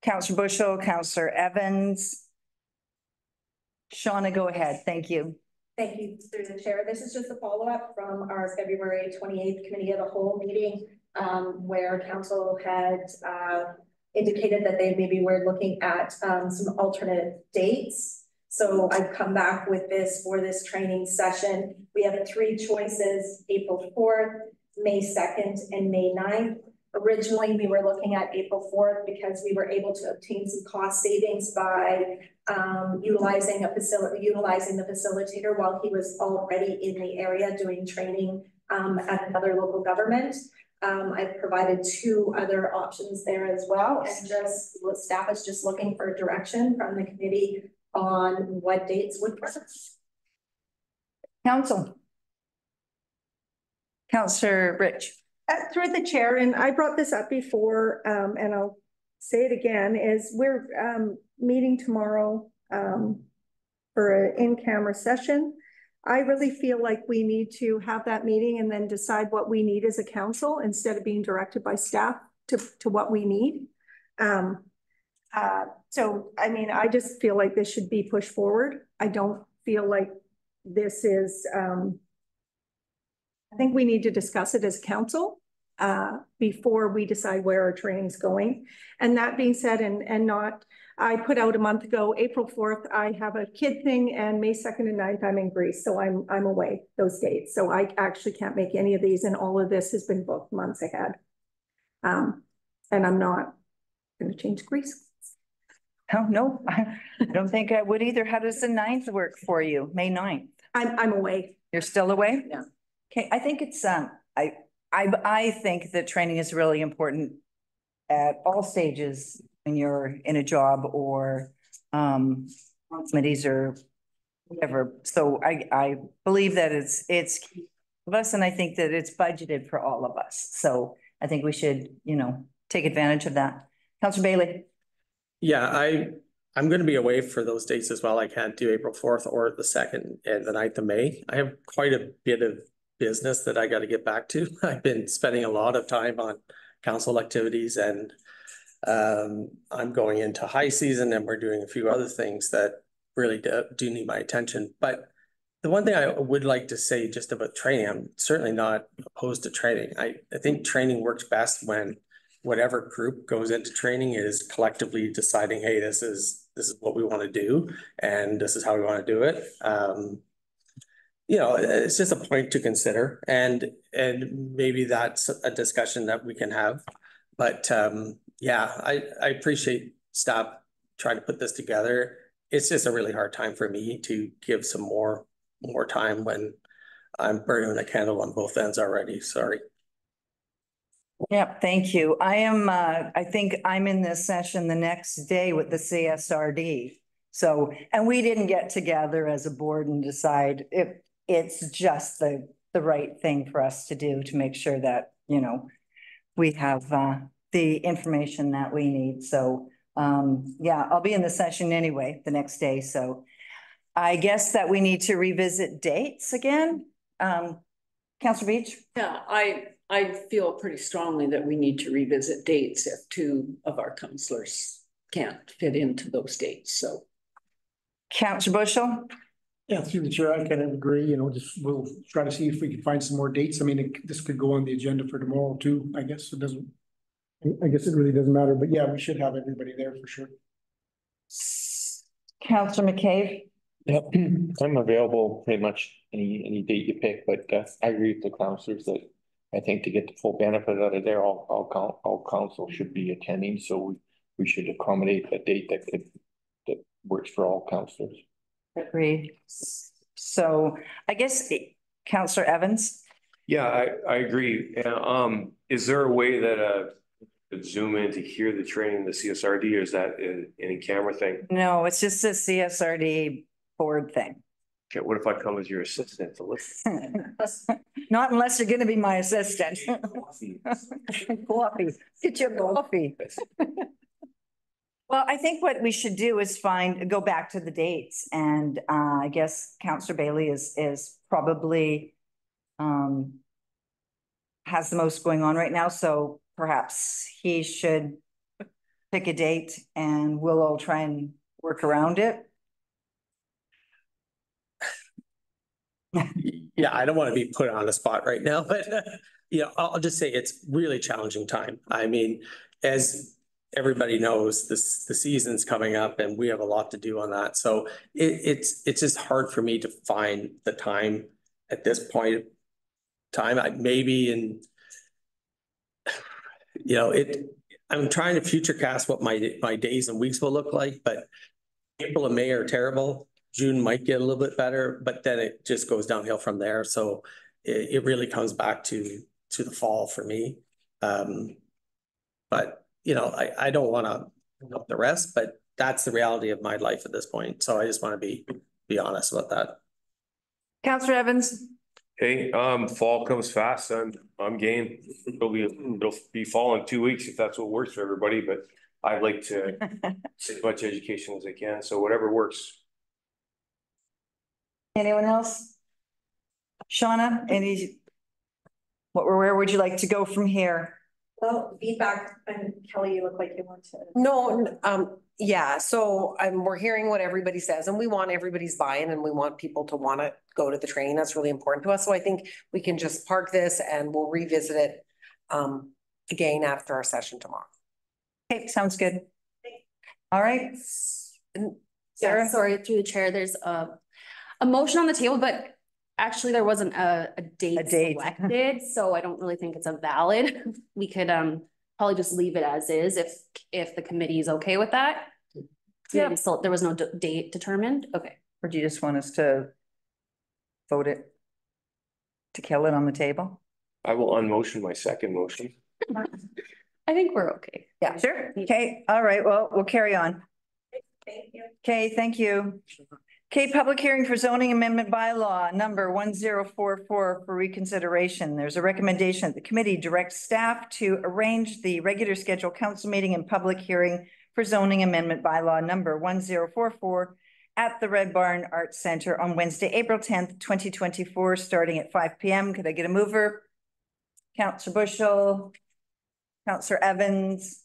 Councillor Bushell, Councillor Evans. Shauna, go ahead. Thank you. Thank you, through the chair. This is just a follow-up from our February 28th Committee of the Whole meeting, where council had indicated that they maybe were looking at some alternate dates. So I've come back with this for this training session. We have 3 choices: April 4th, May 2nd, and May 9th. Originally, we were looking at April 4th because we were able to obtain some cost savings by utilizing the facilitator while he was already in the area doing training at another local government. I've provided 2 other options there as well, and just staff is just looking for direction from the committee on what dates would work. Councillor Rich. Through the chair, and I brought this up before, and I'll say it again, is we're meeting tomorrow for an in-camera session. I really feel like we need to have that meeting and then decide what we need as a council instead of being directed by staff to what we need. So, I mean, I just feel like this should be pushed forward. I don't feel like this is, I think we need to discuss it as council before we decide where our training's going. And that being said, and not, I put out a month ago, April 4th, I have a kid thing, and May 2nd and 9th, I'm in Greece. So I'm away those dates. So I actually can't make any of these, and all of this has been booked months ahead. And I'm not going to change Greece. Oh, no, I don't think I would either. How does the 9th work for you? May 9th? I'm away. You're still away? Yeah. Okay, I think it's, I think that training is really important at all stages when you're in a job or committees or whatever. So I believe that it's key of us, and I think that it's budgeted for all of us. So I think we should, you know, take advantage of that. Councillor Bailey. Yeah, I'm going to be away for those dates as well. I can't do April 4th or the 2nd and the 9th of May. I have quite a bit of business that I got to get back to. I've been spending a lot of time on council activities, and I'm going into high season, and we're doing a few other things that really do need my attention. But the one thing I would like to say just about training, I'm certainly not opposed to training. I think training works best when whatever group goes into training is collectively deciding, hey, this is what we want to do, and this is how we want to do it. You know, it's just a point to consider, and maybe that's a discussion that we can have. But yeah, I appreciate staff trying to put this together. It's just a really hard time for me to give some more time when I'm burning the candle on both ends already. Sorry. Yeah, thank you. I think I'm in this session the next day with the CSRD. So, and we didn't get together as a board and decide if it's just the right thing for us to do to make sure that, you know, we have the information that we need. So, yeah, I'll be in the session anyway the next day. So I guess that we need to revisit dates again. Councillor Beach? Yeah, I feel pretty strongly that we need to revisit dates if 2 of our councillors can't fit into those dates, so. Councillor Bushel? Yeah, through the chair, I kind of agree, you know, just we'll try to see if we can find some more dates. I mean, this could go on the agenda for tomorrow too. I guess it really doesn't matter, but yeah, we should have everybody there for sure. Councillor McCabe? Yep, I'm available pretty much any date you pick, but I agree with the councillors that I think to get the full benefit out of there, all council should be attending, so we should accommodate a date that works for all councillors. Agreed. So I guess Councillor Evans? Yeah, I agree. Is there a way that could zoom in to hear the training, the CSRD, or is that any camera thing? No, it's just a CSRD board thing. Okay, what if I come as your assistant to listen? Not unless you're going to be my assistant. Coffee. Get your coffee. Well, I think what we should do is go back to the dates, and I guess Councillor Bailey is probably has the most going on right now, so perhaps he should pick a date and we'll all try and work around it. Yeah, I don't want to be put on the spot right now, but you know, I'll just say it's really challenging time. I mean, as everybody knows, the season's coming up and we have a lot to do on that. So it's just hard for me to find the time at this point in time. Maybe in, you know, I'm trying to future cast what my days and weeks will look like, but April and May are terrible. June might get a little bit better, but then it just goes downhill from there. So it really comes back to the fall for me. But you know, I don't want to know the rest, but that's the reality of my life at this point. So I just want to be honest about that. Councillor Evans? Hey, fall comes fast. I'm game. It'll be fall in 2 weeks if that's what works for everybody. But I'd like to see as much education as I can, so whatever works. Anyone else? Shauna, where would you like to go from here? Well, feedback, and Kelly, you look like you want to. No, yeah, so we're hearing what everybody says and we want everybody's buy-in and we want people to want to go to the training. That's really important to us. So I think we can just park this and we'll revisit it again after our session tomorrow. Okay, sounds good. All right. Sarah, sorry, through the chair, there's a motion on the table, but actually there wasn't a date selected, so I don't really think it's a valid. We could probably just leave it as is if the committee is okay with that. Yeah. So there was no date determined. Okay. Or do you just want us to vote it to kill it on the table? I will unmotion my second motion. I think we're okay. Yeah, sure. Okay, all right, well, we'll carry on. Thank you. Okay, thank you. Okay, public hearing for zoning amendment bylaw number 1044 for reconsideration. There's a recommendation that the committee directs staff to arrange the regular scheduled council meeting and public hearing for zoning amendment bylaw number 1044 at the Red Barn Arts Center on Wednesday, April 10th, 2024, starting at 5 p.m. Could I get a mover? Councillor Bushel, Councillor Evans,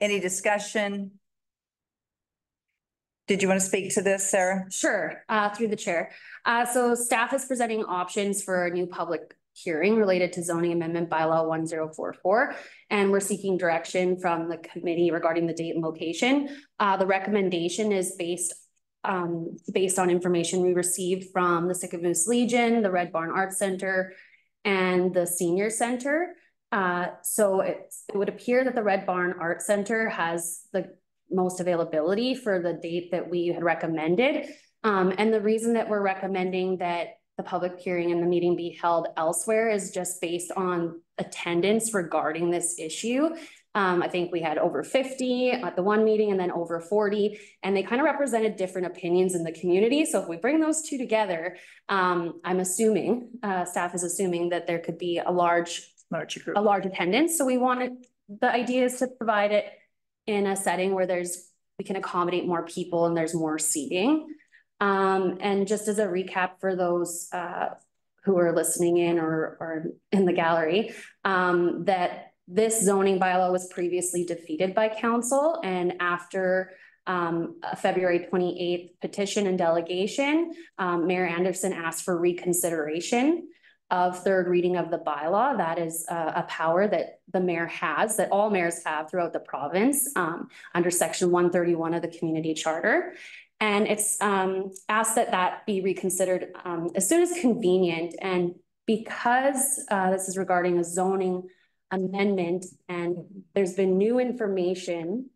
any discussion? Did you want to speak to this, Sarah? Sure, through the chair. So staff is presenting options for a new public hearing related to zoning amendment bylaw 1044. And we're seeking direction from the committee regarding the date and location. The recommendation is based on information we received from the Sycamore Legion, the Red Barn Arts Center, and the Senior Center. So it would appear that the Red Barn Arts Center has the most availability for the date that we had recommended. And the reason that we're recommending that the public hearing and the meeting be held elsewhere is just based on attendance regarding this issue. I think we had over 50 at the one meeting and then over 40, and they kind of represented different opinions in the community. So if we bring those two together, I'm assuming, staff is assuming that there could be a large attendance. So we wanted, the idea is to provide it in a setting where we can accommodate more people and there's more seating. And just as a recap for those who are listening in or in the gallery, that this zoning bylaw was previously defeated by council, and after a February 28th petition and delegation, Mayor Anderson asked for reconsideration of third reading of the bylaw. That is a power that the mayor has, that all mayors have throughout the province under section 131 of the community charter. And it's asked that be reconsidered as soon as convenient. And because this is regarding a zoning amendment and there's been new information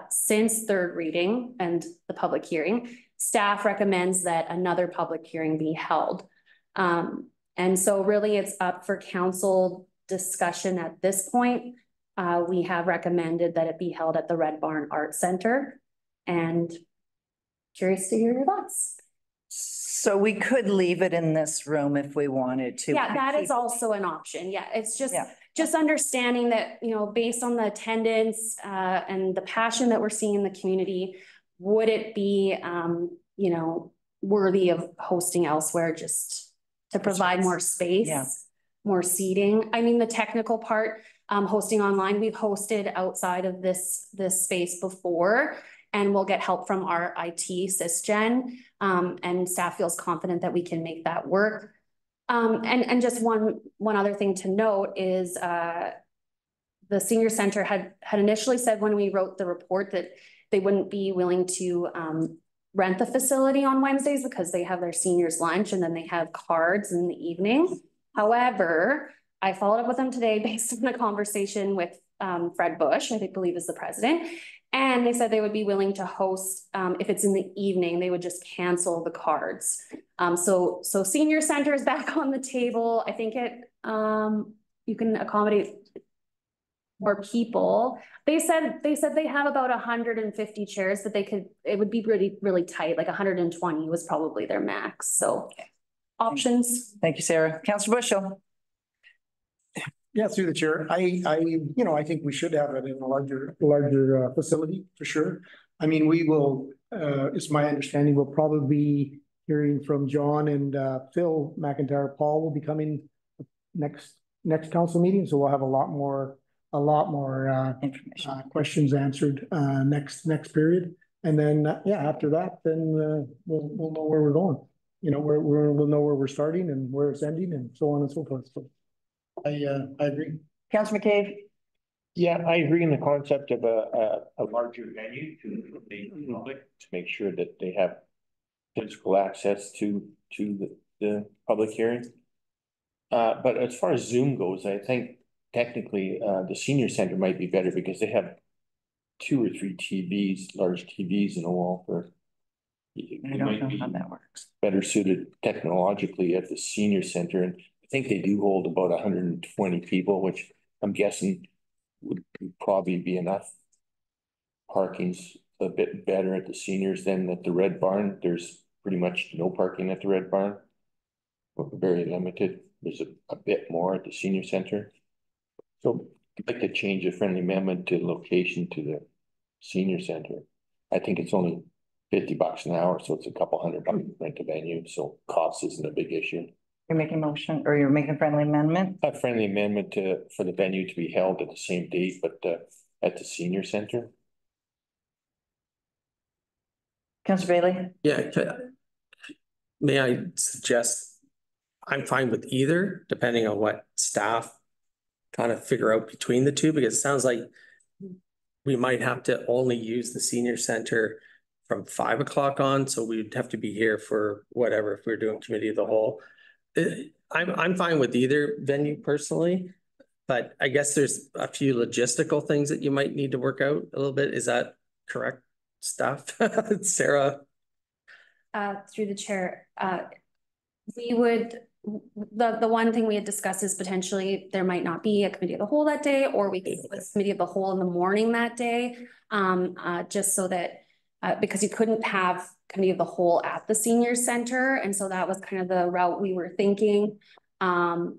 since third reading and the public hearing, staff recommends that another public hearing be held. And so really it's up for council discussion at this point. We have recommended that it be held at the Red Barn Arts Center, and curious to hear your thoughts. So we could leave it in this room if we wanted to. Yeah, that is also an option. Yeah, it's just understanding that, you know, based on the attendance and the passion that we're seeing in the community, would it be, you know, worthy of hosting elsewhere just to provide more space, more seating? I mean, the technical part, hosting online, we've hosted outside of this space before, and we'll get help from our IT SysGen, and staff feels confident that we can make that work. And just one other thing to note is the Senior Center had initially said when we wrote the report that they wouldn't be willing to rent the facility on Wednesdays because they have their seniors lunch and then they have cards in the evening. However, I followed up with them today based on a conversation with Fred Bush, I believe is the president. And they said they would be willing to host, if it's in the evening, they would just cancel the cards. So Senior Center is back on the table. I think you can accommodate more people. They said they have about 150 chairs that it would be really, really tight. Like 120 was probably their max. So options. Thank you, Sarah. Councillor Bushel. Yeah, through the chair. I think we should have it in a larger facility for sure. I mean, we will, it's my understanding, we'll probably be hearing from John and Phil McIntyre. Paul will be coming next council meeting, so we'll have a lot more information, questions answered next period. And then, after that, then we'll know where we're going. You know, we'll know where we're starting and where it's ending and so on and so forth. So I agree. Councillor McCabe? Yeah, I agree in the concept of a larger venue to the public, to make sure that they have physical access to the public hearing. But as far as Zoom goes, I think technically the senior center might be better because they have 2 or 3 TVs, large TVs in a wall for. I don't know how that works. Better suited technologically at the senior center, and I think they do hold about 120 people, which I'm guessing would probably be enough. Parking's a bit better at the seniors than at the Red Barn. There's pretty much no parking at the Red Barn. Very limited. There's a bit more at the senior center. So I'd like to change a friendly amendment to location to the senior center. I think it's only $50 an hour, so it's a couple $100 to rent a venue. So cost isn't a big issue. You're making a motion, or you're making a friendly amendment? A friendly amendment for the venue to be held at the same date, but at the senior center. Councillor Bailey? Yeah, may I suggest, I'm fine with either, depending on what staff kind of figure out between the two, because it sounds like we might have to only use the senior center from 5 o'clock on, so we'd have to be here for whatever if we're doing committee of the whole. I'm fine with either venue personally, but I guess there's a few logistical things that you might need to work out a little bit. Is that correct, staff? Sarah? Through the chair, we would, the one thing we had discussed is potentially there might not be a committee of the whole that day, or we could put a committee of the whole in the morning that day, just so that because you couldn't have committee of the whole at the senior center. And so that was kind of the route we were thinking. But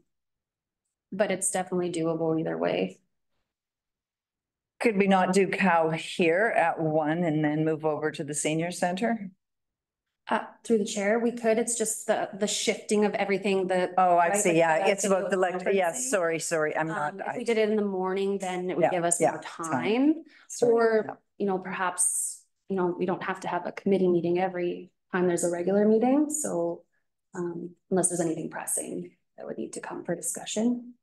it's definitely doable either way. Could we not do cow here at 1 and then move over to the senior center? Through the chair, we could. It's just the shifting of everything. Oh, I see. Like yeah, it's about the yes. Sorry. I'm not. If we did it in the morning, then it would give us more time. Or you know, perhaps you know, we don't have to have a committee meeting every time there's a regular meeting. So unless there's anything pressing that would need to come for discussion.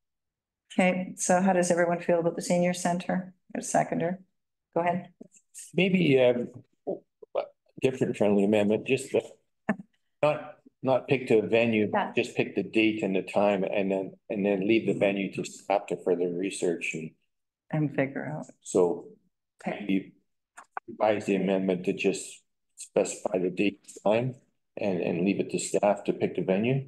Okay, so how does everyone feel about the senior center? A seconder, go ahead. Maybe different friendly amendment, just not pick the venue, just pick the date and the time, and then leave the venue to stop to further research and figure out. So you revise the amendment to just specify the date, time, and leave it to staff to pick the venue.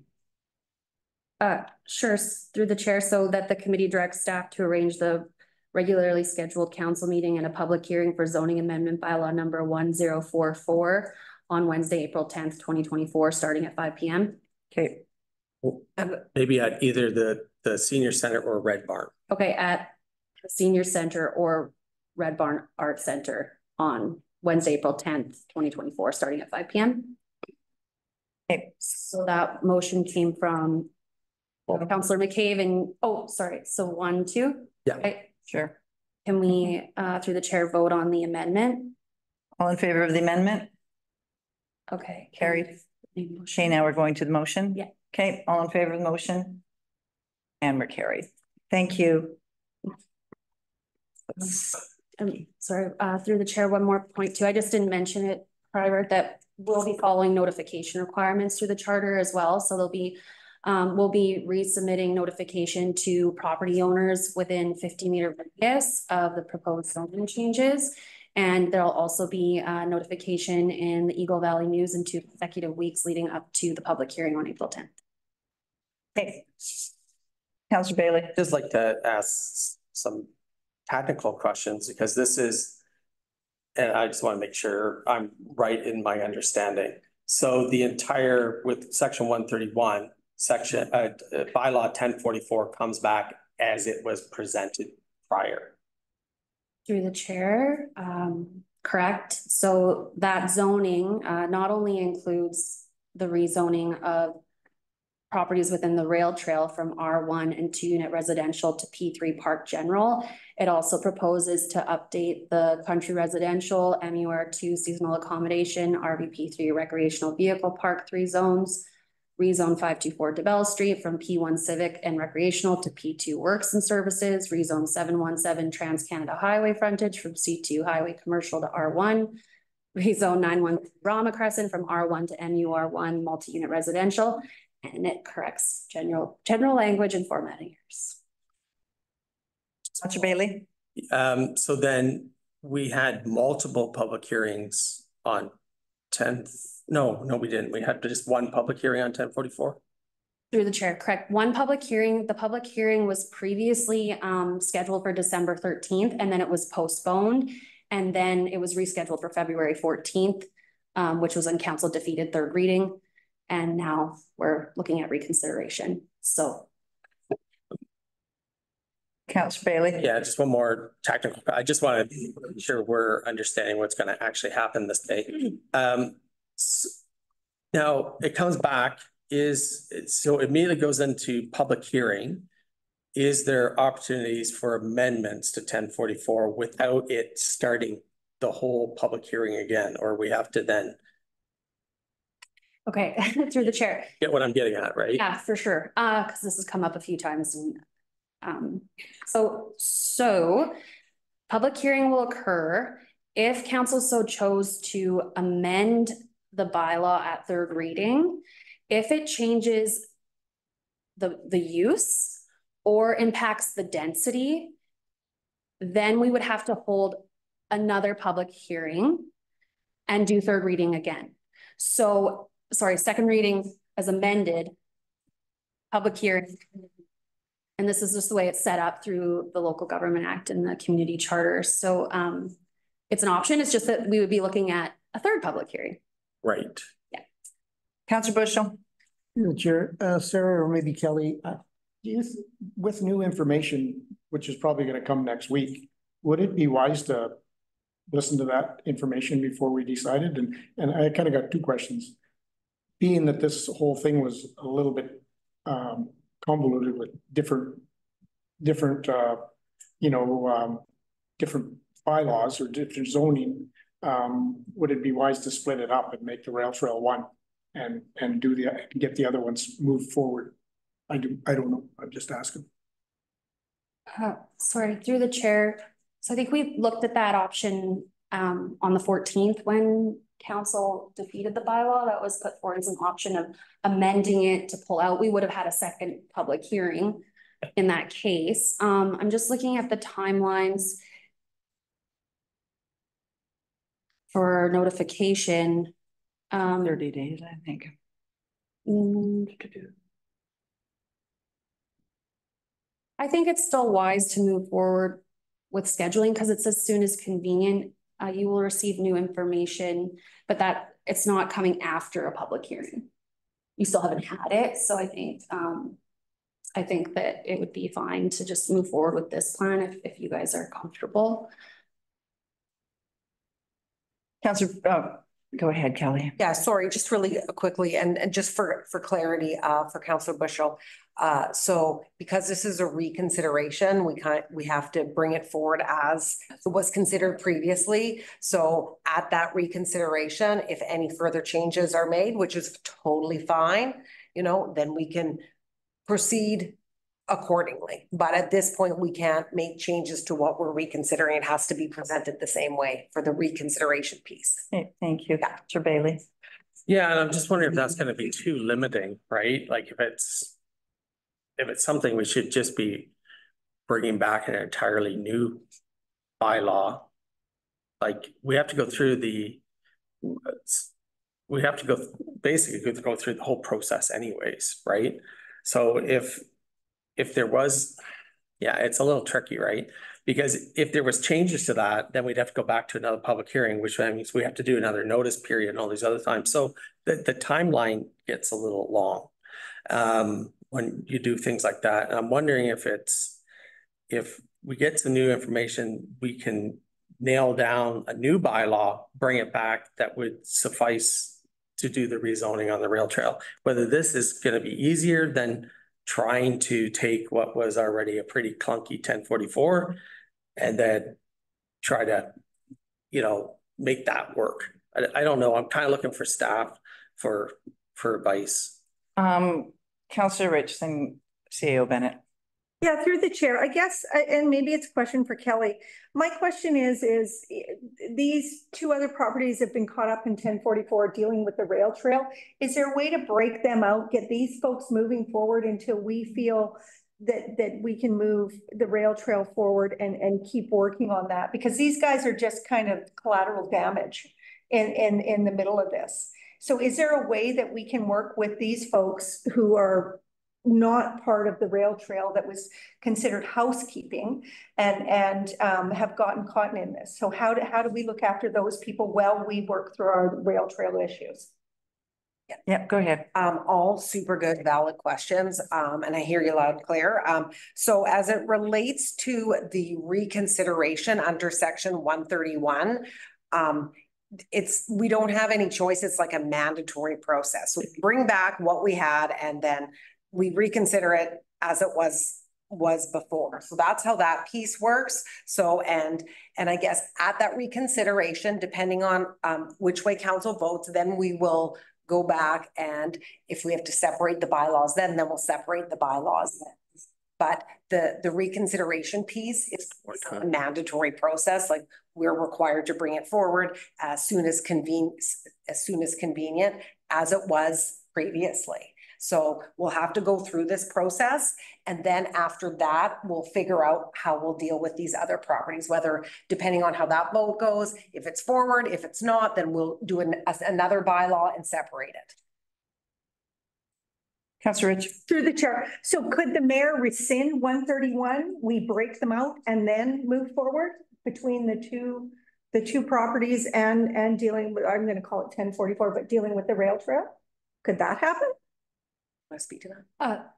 Sure, through the chair, so that the committee directs staff to arrange the regularly scheduled council meeting and a public hearing for zoning amendment bylaw number 1044 on Wednesday, April 10th, 2024, starting at 5 p.m. Okay. Maybe at either the senior center or Red Barn. Okay, at the senior center or Red Barn Art Center on Wednesday, April 10th, 2024, starting at 5 p.m. Okay, so that motion came from Councillor McCabe and, oh, sorry, so 1, 2? Yeah. Okay. Sure. Can we, through the chair, vote on the amendment? All in favor of the amendment? Okay. Carried. Okay, now we're going to the motion? Yeah. Okay, all in favor of the motion? And we're carried. Thank you. Sorry, through the chair, one more point too. I just didn't mention it prior that we'll be following notification requirements through the charter as well. So there'll be we'll be resubmitting notification to property owners within 50-meter radius of the proposed zoning changes. And there'll also be notification in the Eagle Valley News in 2 consecutive weeks leading up to the public hearing on April 10th. Okay. Councillor Bailey. I'd just like to ask some technical questions because this is, and I just want to make sure I'm right in my understanding. So the entire, with section 131, section bylaw 1044 comes back as it was presented prior. Through the chair, correct. So that zoning not only includes the rezoning of properties within the rail trail from R1 and 2-unit residential to P3 Park General. It also proposes to update the country residential, MUR2 seasonal accommodation, RVP3 recreational vehicle park 3 zones, rezone 524 DeBell Street from P1 civic and recreational to P2 works and services, rezone 717 Trans-Canada Highway frontage from C2 highway commercial to R1, rezone 913 Rama Crescent from R1 to MUR1 multi-unit residential, and it corrects general language and formatting errors. Councillor Bailey. So then we had multiple public hearings on 10th. No, we didn't. We had just one public hearing on 1044. Through the chair, correct. One public hearing. The public hearing was previously scheduled for December 13th, and then it was postponed. And then it was rescheduled for February 14th, which was when council defeated third reading. And now we're looking at reconsideration. So. Councillor Bailey. Yeah, just one more technical. I just want to make sure we're understanding what's going to actually happen this day. Now it comes back, so it immediately goes into public hearing. Is there opportunities for amendments to 1044 without it starting the whole public hearing again, or we have to then? Okay, through the chair. Get what I'm getting at, right? Yeah, for sure. Because this has come up a few times. And so public hearing will occur if council so chose to amend the bylaw at third reading. If it changes the use or impacts the density, then we would have to hold another public hearing and do third reading again. So, sorry, second reading as amended, public hearing. And this is just the way it's set up through the Local Government Act and the community charter. So it's an option. It's just that we would be looking at a third public hearing. Right. Yeah. Councillor Bushel. Chair, Sarah, or maybe Kelly, with new information, which is probably going to come next week, would it be wise to listen to that information before we decided? And I kind of got two questions. Being that this whole thing was a little bit convoluted with different different bylaws or different zoning, would it be wise to split it up and make the rail trail one and get the other ones moved forward? I don't know. I'm just asking. Sorry, through the chair. So I think we looked at that option on the 14th when council defeated the bylaw. That was put forward as an option of amending it to pull out. We would have had a second public hearing in that case. I'm just looking at the timelines for notification. 30 days, I think. I think it's still wise to move forward with scheduling because it's as soon as convenient. You will receive new information, but that it's not coming after a public hearing. You still haven't had it. So I think that it would be fine to just move forward with this plan if you guys are comfortable. Councillor, go ahead, Kelly. Yeah, sorry, just really quickly and just for clarity for Councillor Bushel. So because this is a reconsideration, we have to bring it forward as it was considered previously. So at that reconsideration, if any further changes are made, which is totally fine, then we can proceed accordingly. But at this point, we can't make changes to what we're reconsidering. It has to be presented the same way for the reconsideration piece. Okay, thank you, Councillor Bailey. Yeah, and I'm just wondering if that's going to be too limiting, right? Like if it's something we should just be bringing back an entirely new bylaw. Like we have to go through basically go through the whole process anyways, right? So if there was, yeah, it's a little tricky, right? Because if there was changes to that, then we'd have to go back to another public hearing, which means we have to do another notice period and all these other times. So the timeline gets a little long when you do things like that. And I'm wondering if it's, if we get some new information, we can nail down a new bylaw, bring it back that would suffice to do the rezoning on the rail trail. Whether this is going to be easier than trying to take what was already a pretty clunky 1044 and then try to, make that work. I don't know. I'm kind of looking for staff for advice. Councillor Rich, then CAO Bennett. Yeah, through the chair, I guess, and maybe it's a question for Kelly. My question is these two other properties have been caught up in 1044 dealing with the rail trail. Is there a way to break them out, get these folks moving forward until we feel that we can move the rail trail forward and keep working on that? Because these guys are just kind of collateral damage in the middle of this. So is there a way that we can work with these folks who are not part of the rail trail that was considered housekeeping and have gotten caught in this? So how do we look after those people while we work through our rail trail issues? Yeah, go ahead. All super good, valid questions. And I hear you loud and clear. So as it relates to the reconsideration under section 131, we don't have any choice. It's like a mandatory process. We bring back what we had and then we reconsider it as it was before. So that's how that piece works. So, and I guess at that reconsideration, depending on which way council votes, then we will go back, and if we have to separate the bylaws, then we'll separate the bylaws. But the reconsideration piece is a mandatory process. Like, we're required to bring it forward as soon as convenient, as it was previously. So we'll have to go through this process. And then after that, we'll figure out how we'll deal with these other properties, whether depending on how that vote goes, if it's forward, if it's not, then we'll do another bylaw and separate it. Councillor Rich. Through the chair. So could the mayor rescind 131? We break them out and then move forward between the two properties and dealing with, I'm going to call it 1044, but dealing with the rail trail? Could that happen? Want to speak to that?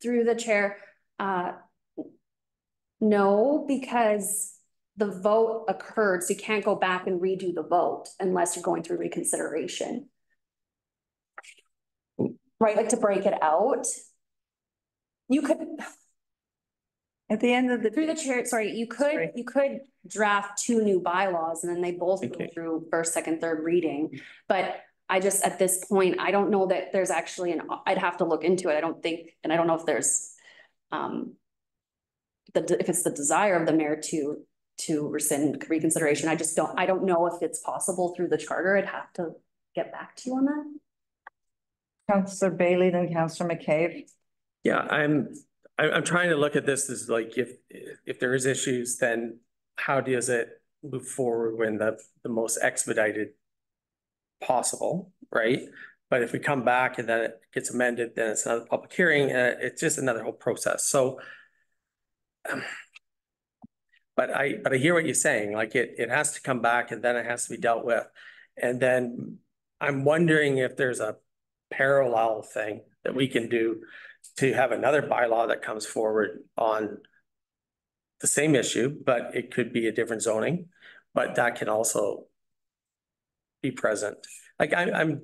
Through the chair, no, because the vote occurred, so you can't go back and redo the vote unless you're going through reconsideration. Right, like to break it out. You could, at the end of the through the chair, sorry, you could draft two new bylaws and then they both go through first, second, third reading. But I just, at this point, I don't know that there's actually I'd have to look into it. I don't think, and I don't know if there's, if it's the desire of the mayor to rescind reconsideration. I don't know if it's possible through the charter. I'd have to get back to you on that. Councillor Bailey, then Councillor McCabe. Yeah, I'm trying to look at this as like, if there is issues, then how does it move forward when the most expedited possible, right? But if we come back and then it gets amended, then it's another public hearing, and it's just another whole process. So, but I hear what you're saying. Like it has to come back and then it has to be dealt with. And then I'm wondering if there's a parallel thing that we can do to have another bylaw that comes forward on the same issue, but it could be a different zoning, but that can also be present. Like I'm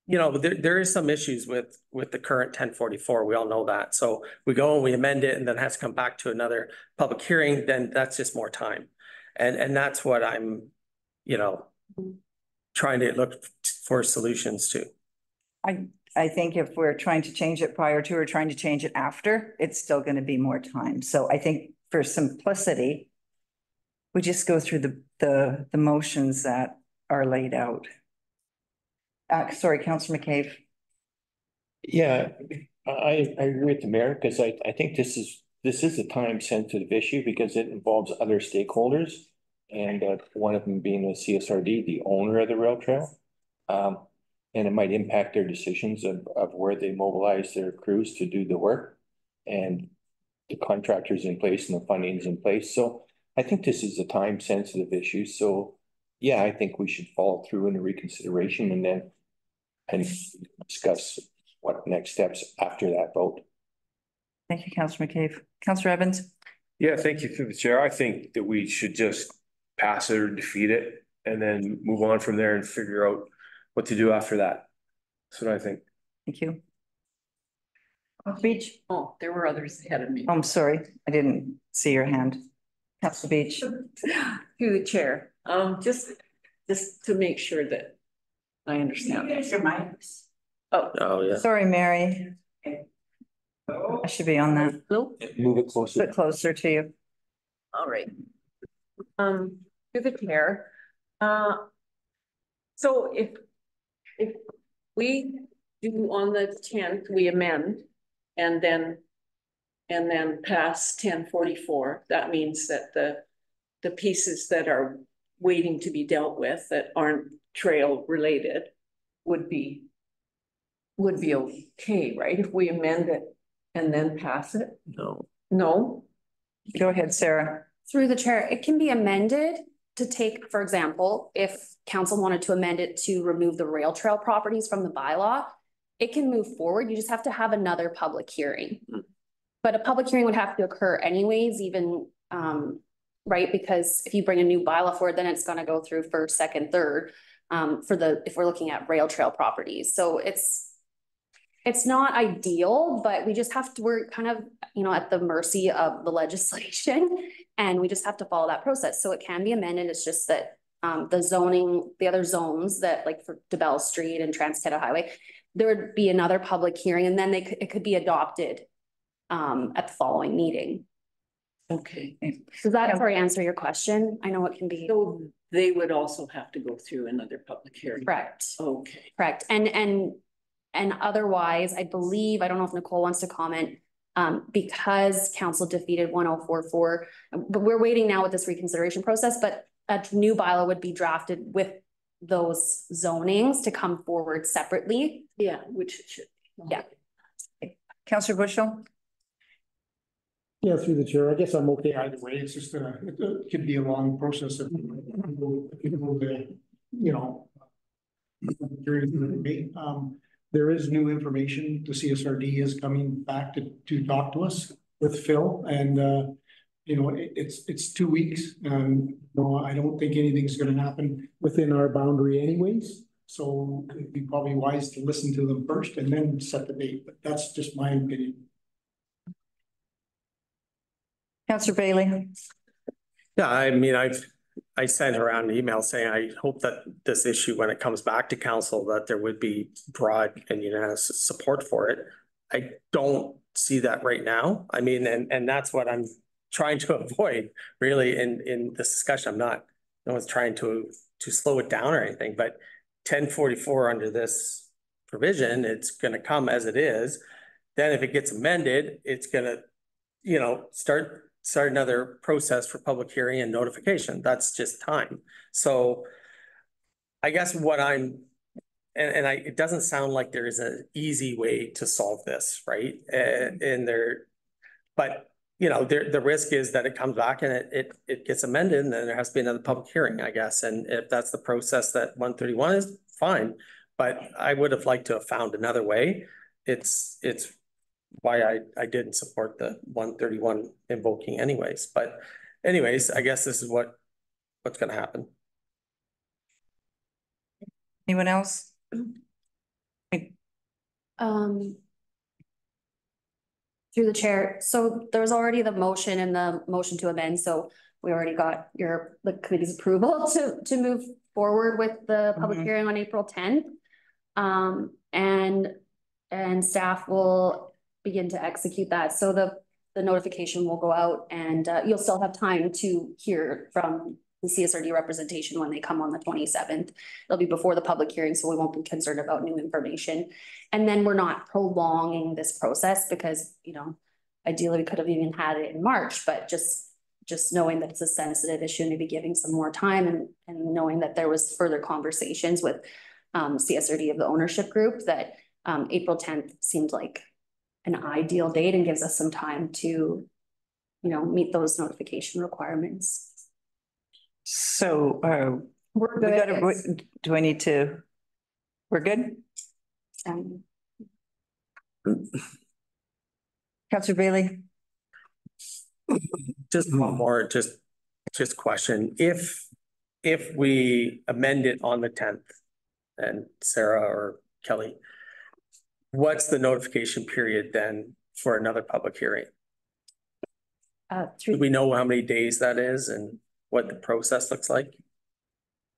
there is some issues with the current 1044. We all know that. So we go and we amend it and then it has to come back to another public hearing, then that's just more time. And that's what I'm, trying to look for solutions to. I think if we're trying to change it prior to or trying to change it after, it's still going to be more time. So I think for simplicity, we just go through the motions that are laid out. Sorry, Councillor McCabe. Yeah, I agree with the mayor because I think this is a time sensitive issue because it involves other stakeholders, and one of them being the CSRD, the owner of the rail trail. And it might impact their decisions of where they mobilize their crews to do the work, and the contractors in place and the funding is in place. So I think this is a time sensitive issue. So yeah, I think we should follow through in a reconsideration and then discuss what next steps after that vote. Thank you, Councillor McCabe. Councillor Evans. Yeah, thank you through the chair. I think that we should just pass it or defeat it and then move on from there and figure out what to do after that. That's what I think. Thank you. Beach? Oh, there were others ahead of me. I'm sorry, I didn't see your hand. Councillor Beach. Through the chair, just to make sure that I understand. Oh, yeah. Sorry, Mary. I should be on that. Nope. Move it closer. Bit closer to you. All right. Through the chair. So if we do on the 10th, we amend and then pass 1044, that means that the pieces that are waiting to be dealt with that aren't trail related would be okay, right? If we amend it and then pass it? No? Go ahead, Sarah. Through the chair, it can be amended to take, for example, if council wanted to amend it to remove the rail trail properties from the bylaw, it can move forward. You just have to have another public hearing. But a public hearing would have to occur anyways, even, right? Because if you bring a new bylaw forward, then it's gonna go through first, second, third, if we're looking at rail trail properties. So it's not ideal, but we just have to, we're kind of, at the mercy of the legislation and we just have to follow that process. So it can be amended. It's just that the zoning, the other zones that like for DeBell Street and Trans-Canada Highway, there would be another public hearing and then it could be adopted at the following meeting. Okay. Does that answer your question? I know it can be. So they would also have to go through another public hearing. Correct. Okay. Correct. And otherwise, I believe, I don't know if Nicole wants to comment, because council defeated 1044, but we're waiting now with this reconsideration process, but a new bylaw would be drafted with those zonings to come forward separately. Yeah, which it should. Yeah. Councillor Bushel. Yeah, through the chair, I guess I'm okay either way. It's just, it could be a long process of, there is new information. The CSRD is coming back to talk to us with Phil and, it's 2 weeks and, I don't think anything's going to happen within our boundary anyways. So it'd be probably wise to listen to them first and then set the date, but that's just my opinion. Councillor Bailey. Yeah, I mean, I sent around an email saying I hope that this issue, when it comes back to council, that there would be broad and unanimous support for it. I don't see that right now. I mean, and that's what I'm trying to avoid really in this discussion. No one's trying to slow it down or anything, but 1044 under this provision, it's going to come as it is. Then if it gets amended, it's going to, start another process for public hearing and notification. That's just time. So I guess what it doesn't sound like there is an easy way to solve this, right? But the risk is that it comes back and it gets amended and then there has to be another public hearing, I guess. And if that's the process that 131 is, fine. But I would have liked to have found another way. It's why I didn't support the 131 invoking anyways. But anyways, I guess this is what's going to happen. Anyone else? Through the chair. So there was already the motion and the motion to amend. So we already got the committee's approval to move forward with the public hearing on April 10th. And staff will begin to execute that. So the notification will go out and you'll still have time to hear from the CSRD representation when they come on the 27th. It'll be before the public hearing, so we won't be concerned about new information. And then we're not prolonging this process because, ideally we could have even had it in March, but just knowing that it's a sensitive issue and maybe giving some more time and knowing that there was further conversations with CSRD of the ownership group that April 10th seemed like an ideal date and gives us some time to, meet those notification requirements. So we're good. Do I need to? We're good. Councillor Bailey. Just one more, just question. If we amend it on the 10th, and Sarah or Kelly, what's the notification period then for another public hearing? Do we know how many days that is and what the process looks like?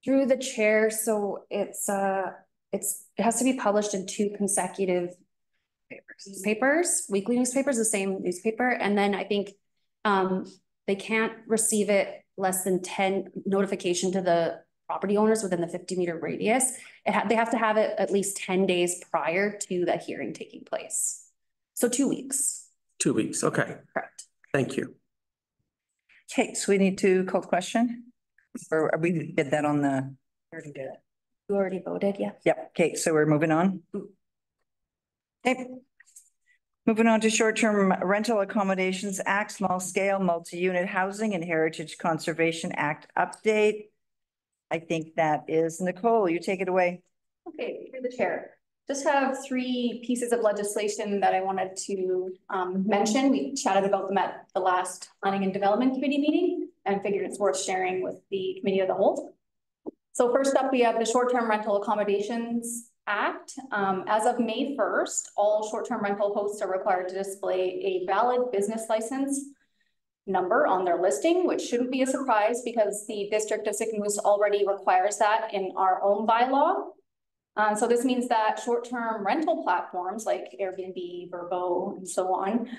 Through the chair, so it has to be published in 2 consecutive newspapers, weekly newspapers, the same newspaper, and then I think they can't receive it less than 10 notification to the property owners within the 50-meter radius. They have to have it at least 10 days prior to the hearing taking place. So 2 weeks. 2 weeks, okay. Correct. Thank you. Okay, so we need to call the question? Or we did that on the, already did it. You already voted, yeah. Yep, okay, so we're moving on. Okay. Moving on to Short-Term Rental Accommodations Act, Small Scale Multi-Unit Housing and Heritage Conservation Act update. I think that is Nicole, you take it away. Okay, through the chair. Just have 3 pieces of legislation that I wanted to mention. We chatted about them at the last Planning and Development Committee meeting and figured it's worth sharing with the committee of the whole. So first up, we have the Short-Term Rental Accommodations Act. As of May 1st, all short-term rental hosts are required to display a valid business license number on their listing, which shouldn't be a surprise because the District of Sycamore already requires that in our own bylaw. So this means that short-term rental platforms like Airbnb, Vrbo, and so on,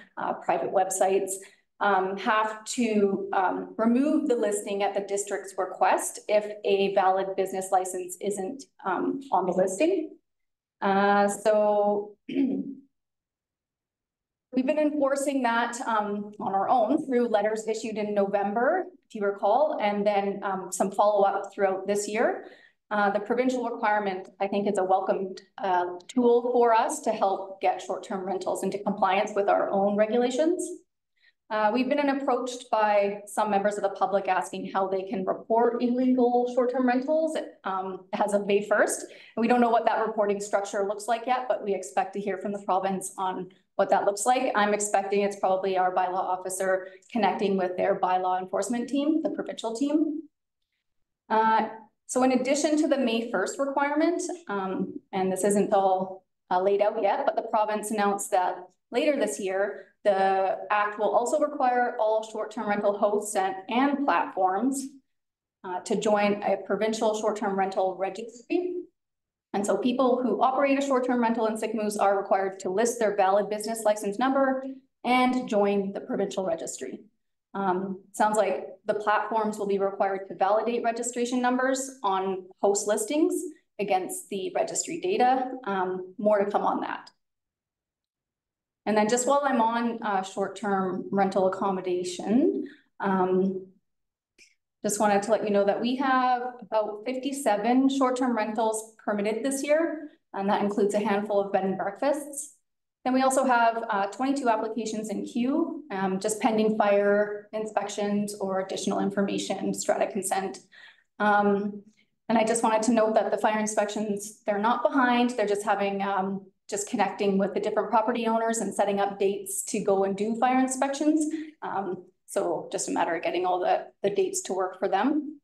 private websites, have to remove the listing at the district's request if a valid business license isn't on the listing. So we've been enforcing that on our own through letters issued in November, if you recall, and then some follow-up throughout this year. The provincial requirement, I think, is a welcomed tool for us to help get short-term rentals into compliance with our own regulations. We've been approached by some members of the public asking how they can report illegal short-term rentals as of May 1st. And we don't know what that reporting structure looks like yet, but we expect to hear from the province on what that looks like. I'm expecting it's probably our bylaw officer connecting with their bylaw enforcement team, the provincial team. So in addition to the May 1st requirement, and this isn't all laid out yet, but the province announced that later this year, the act will also require all short-term rental hosts and platforms to join a provincial short-term rental registry. And so people who operate a short-term rental in Sycamore are required to list their valid business license number and join the provincial registry. Sounds like the platforms will be required to validate registration numbers on host listings against the registry data. More to come on that. And then just while I'm on short-term rental accommodation, just wanted to let you know that we have about 57 short-term rentals permitted this year, and that includes a handful of bed and breakfasts. Then we also have 22 applications in queue, just pending fire inspections or additional information, strata consent. And I just wanted to note that the fire inspections, they're not behind, they're just having, just connecting with the different property owners and setting up dates to go and do fire inspections. So just a matter of getting all the dates to work for them.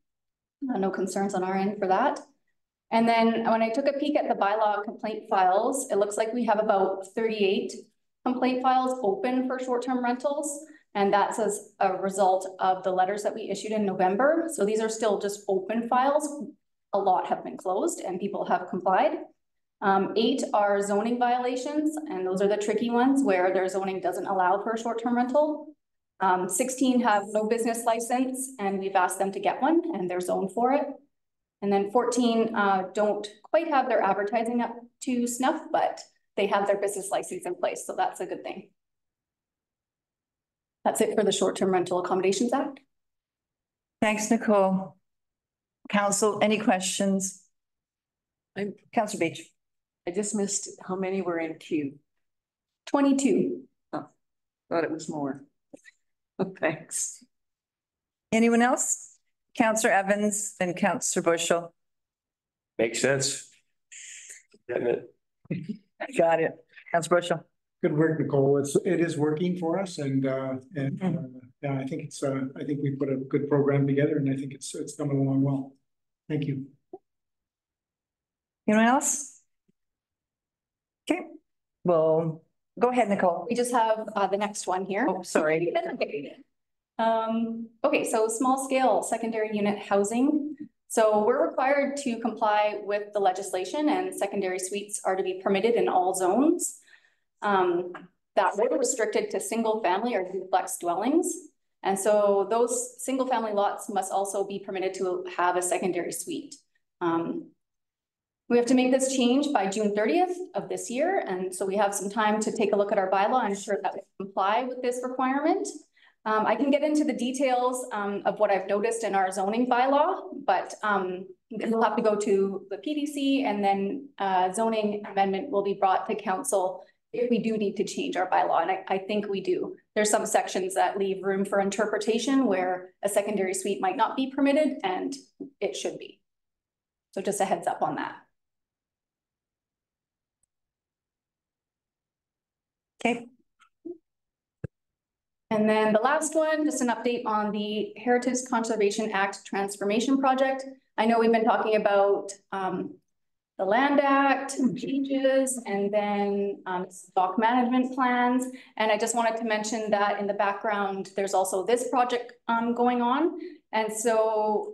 No concerns on our end for that. And then when I took a peek at the bylaw complaint files, it looks like we have about 38 complaint files open for short-term rentals. And that's as a result of the letters that we issued in November. So these are still just open files. A lot have been closed and people have complied. 8 are zoning violations, and those are the tricky ones where their zoning doesn't allow for a short-term rental. 16 have no business license, and we've asked them to get one, and they're zoned for it. And then 14 don't quite have their advertising up to snuff, but they have their business license in place, so that's a good thing. That's it for the Short-Term Rental Accommodations Act. Thanks, Nicole. Council, any questions? Councillor Beach. I just missed how many were in queue. 22. Oh, thought it was more. Thanks. Anyone else? Councillor Evans and Councillor Bushel. Makes sense. Getting it. Got it. Councillor Bushel. Good work, Nicole. It is working for us and yeah, I think I think we put a good program together and I think it's coming along well. Thank you. Anyone else? Okay, well, go ahead, Nicole. We just have the next one here. Oh, sorry. Okay, so small scale secondary unit housing. So we're required to comply with the legislation and secondary suites are to be permitted in all zones. That we're restricted to single family or duplex dwellings. And so those single family lots must also be permitted to have a secondary suite. We have to make this change by June 30th of this year. And so we have some time to take a look at our bylaw and ensure that we comply with this requirement. I can get into the details of what I've noticed in our zoning bylaw, but we'll have to go to the PDC and then zoning amendment will be brought to council if we do need to change our bylaw. And I think we do. There's some sections that leave room for interpretation where a secondary suite might not be permitted and it should be. So just a heads up on that. Okay. And then the last one, just an update on the Heritage Conservation Act Transformation Project. I know we've been talking about the Land Act changes and then stock management plans. And I just wanted to mention that in the background, there's also this project going on. And so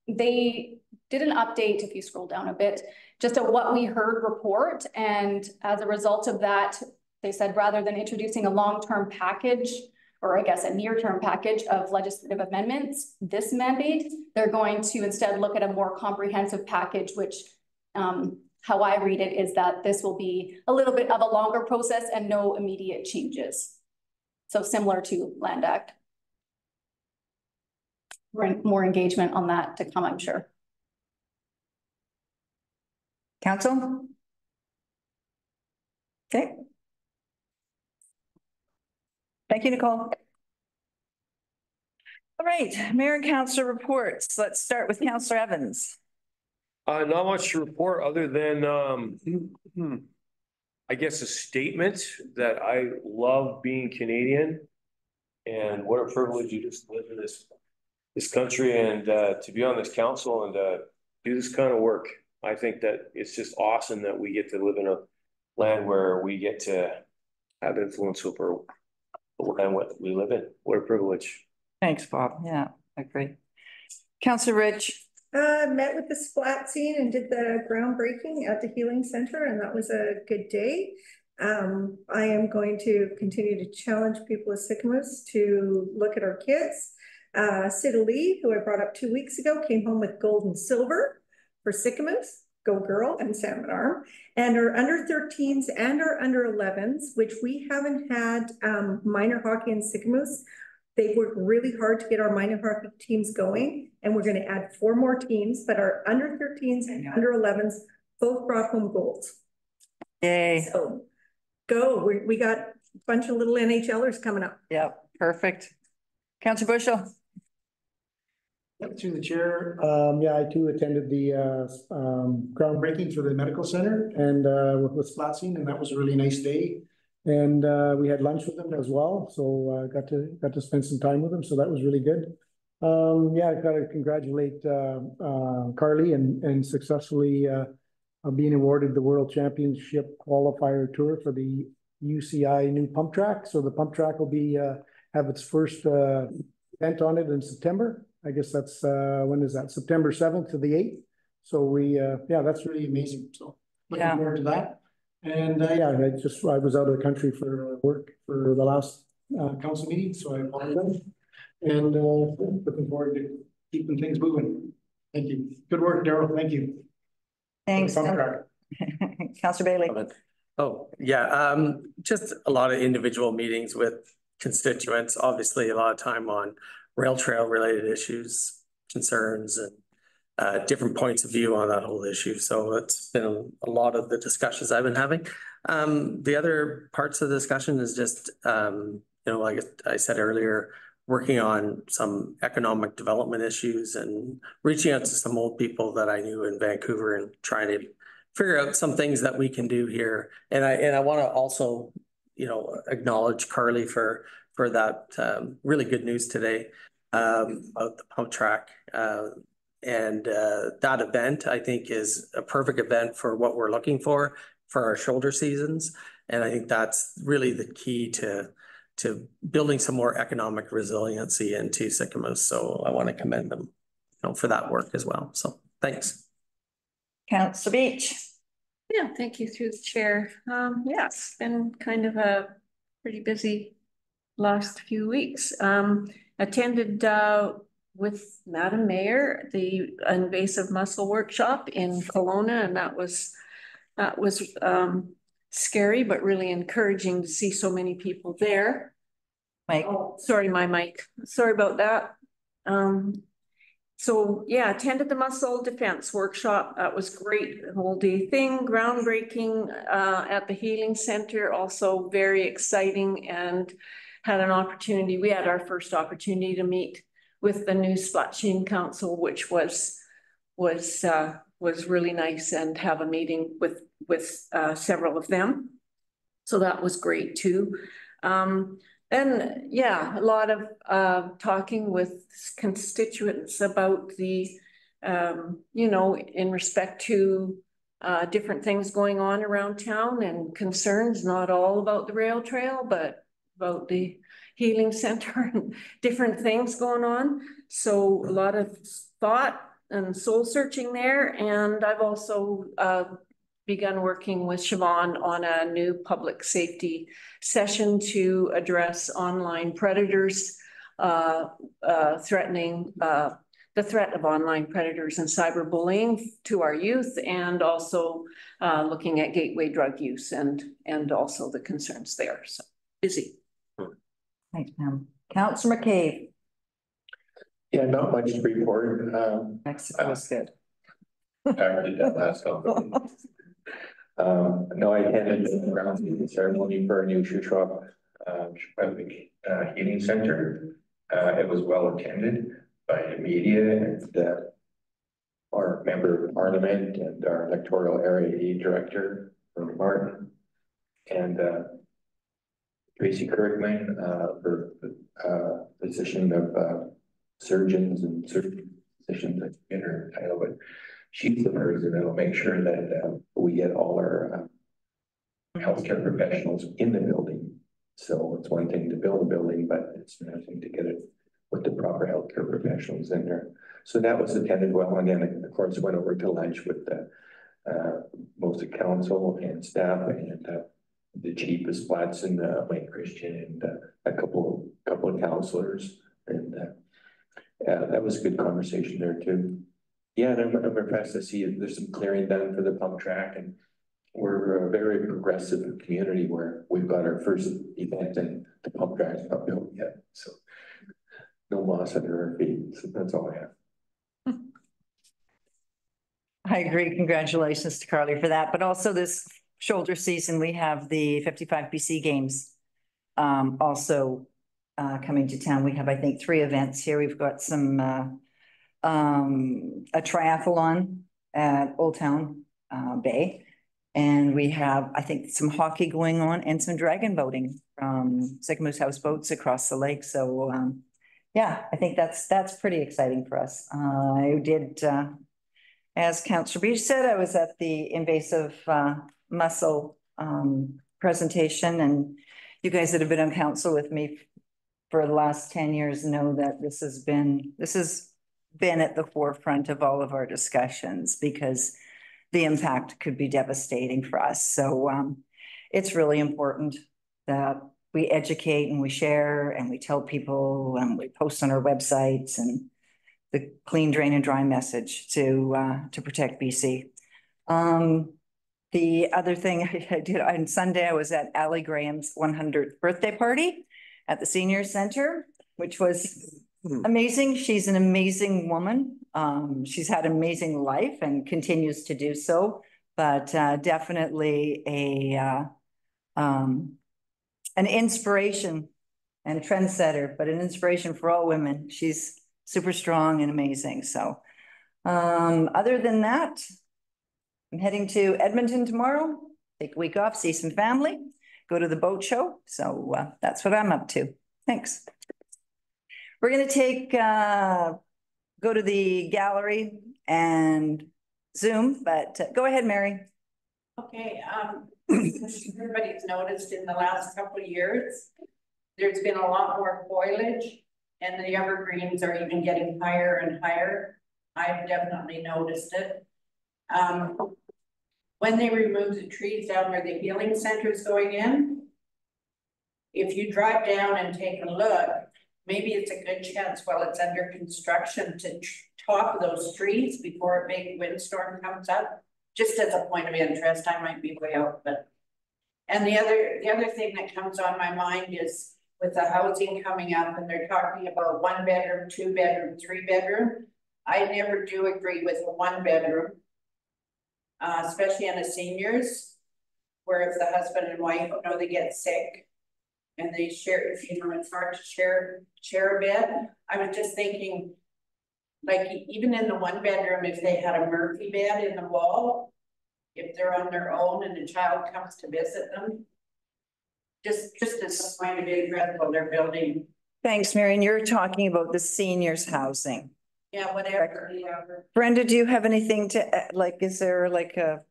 they did an update, if you scroll down a bit, just a what we heard report. And as a result of that, they said rather than introducing a long-term package, or I guess a near-term package of legislative amendments, this mandate, they're going to instead look at a more comprehensive package, which how I read it is that this will be a little bit of a longer process and no immediate changes. So similar to Land Act. More engagement on that to come, I'm sure. Council? Okay. Thank you, Nicole. All right, Mayor and Councilor reports. Let's start with Councilor Evans. Not much to report other than, I guess a statement that I love being Canadian and what a privilege it is to live in this country and to be on this council and do this kind of work. I think that it's just awesome that we get to live in a land where we get to have influence over the land what we live in. What a privilege. Thanks, Bob. Yeah, I agree. Councilor Rich. Met with the splat scene and did the groundbreaking at the Healing Center, and that was a good day. I am going to continue to challenge people with Sycamus to look at our kids. Sida Lee, who I brought up 2 weeks ago, came home with gold and silver for Sycamus, Go Girl, and Salmon Arm. And our under 13s and our under 11s, which we haven't had minor hockey and Sycamus. They worked really hard to get our minor hockey teams going, and we're going to add 4 more teams, but our under 13s and under 11s both brought home golds. Yay. So go. We got a bunch of little NHLers coming up. Yep, perfect. Councilor Bushel. Yep, through the chair. Yeah, I too attended the groundbreaking for the medical center and with splat scene, and that was a really nice day. And we had lunch with them as well, so got to spend some time with them, so that was really good. Yeah, I got to congratulate Carly and successfully being awarded the World Championship Qualifier Tour for the UCI new pump track. So the pump track will be have its first event on it in September. I guess that's when is that? September 7th to the 8th. So yeah, that's really amazing. So looking forward to that. And yeah, I was out of the country for work for the last council meeting, so I apologize. And looking forward to keeping things moving. Thank you. Good work, Daryl. Thank you. Thanks. Councilor Bailey. Oh, yeah. Just a lot of individual meetings with constituents, obviously a lot of time on rail trail related issues, concerns, and different points of view on that whole issue. So it's been a lot of the discussions I've been having. The other parts of the discussion is just, you know, like I said earlier, working on some economic development issues and reaching out to some old people that I knew in Vancouver and trying to figure out some things that we can do here. And I want to also acknowledge Carly for that really good news today about the pump track. And that event, I think, is a perfect event for what we're looking for our shoulder seasons. And I think that's really the key to building some more economic resiliency into Sicamous. So I want to commend them, for that work as well. So thanks. Councillor Beach. Yeah, thank you through the chair. Yeah, it's been kind of a pretty busy last few weeks. Attended with Madam Mayor the invasive muscle workshop in Kelowna, and that was scary but really encouraging to see so many people there. Mike. Oh, sorry, my mic. Sorry about that. So yeah, attended the muscle defense workshop. That was great. The whole day thing, groundbreaking at the healing center. Also very exciting, and had an opportunity. We had our first opportunity to meet with the new Splashing Council, which was really nice, and have a meeting with several of them. So that was great too. And yeah, a lot of talking with constituents about the, in respect to different things going on around town and concerns, not all about the rail trail, but about the healing center and different things going on. So a lot of thought and soul searching there. And I've also begun working with Siobhan on a new public safety session to address online predators, threatening the threat of online predators and cyberbullying to our youth, and also looking at gateway drug use and also the concerns there. So busy. Thanks, ma'am. Councillor McCabe. Yeah, not much to report. Mexico was good. I already did that last couple. No, I attended the groundbreaking ceremony for a new shoe shop, healing center. It was well attended by the media and our member of parliament and our electoral area aid director, Bernie Martin, and Tracy Kirkman, for position of surgeons and surgeon positions at dinner title, but she's the person that'll make sure that we get all our healthcare professionals in the building. So it's one thing to build a building, but it's another thing to get it with the proper healthcare professionals in there. So that was attended well, and then of course went over to lunch with most of council and staff and the chief of Splats and Mike Christian and a couple of councillors, and that was a good conversation there too. Yeah, and I'm impressed to see there's some clearing done for the pump track, and we're a very progressive community where we've got our first event and the pump track's not built yet, so no moss under our feet. So that's all I have. I agree. Congratulations to Carly for that. But also this shoulder season, we have the 55 BC games also coming to town. We have, I think, 3 events here. We've got some a triathlon at Old Town Bay. And we have, I think, some hockey going on and some dragon boating from Sycamore houseboats across the lake. So yeah, I think that's pretty exciting for us. I did, as Councillor Beach said, I was at the invasive muscle presentation, and you guys that have been on council with me for the last 10 years know that this has been at the forefront of all of our discussions, because the impact could be devastating for us. So it's really important that we educate and we share and we tell people and we post on our websites and the clean, drain and dry message to protect BC. The other thing I did on Sunday, I was at Allie Graham's 100th birthday party at the senior center, which was amazing. She's an amazing woman. She's had an amazing life and continues to do so, but definitely an inspiration and trendsetter, but an inspiration for all women. She's super strong and amazing. So other than that, I'm heading to Edmonton tomorrow, take a week off, see some family, go to the boat show. So that's what I'm up to. Thanks. We're going to take, go to the gallery and Zoom, but go ahead, Mary. Okay, everybody's noticed in the last couple of years, there's been a lot more foliage and the evergreens are even getting higher and higher. I've definitely noticed it. When they remove the trees down where the healing center is going in, if you drive down and take a look, maybe it's a good chance while it's under construction to top those trees before a big windstorm comes up. Just as a point of interest, I might be way out, but. And the other thing that comes on my mind is with the housing coming up and they're talking about 1 bedroom, 2 bedroom, 3 bedroom. I never do agree with a 1 bedroom, especially in a seniors, where if the husband and wife, you know, they get sick and they share, you know, it's hard to share a bed. I was just thinking, like, even in the 1 bedroom, if they had a Murphy bed in the wall, if they're on their own and a child comes to visit them, just as a point of interest while they're building. Thanks, Marion. You're talking about the seniors housing. Yeah, whatever. Brenda, do you have anything to, like, is there like a?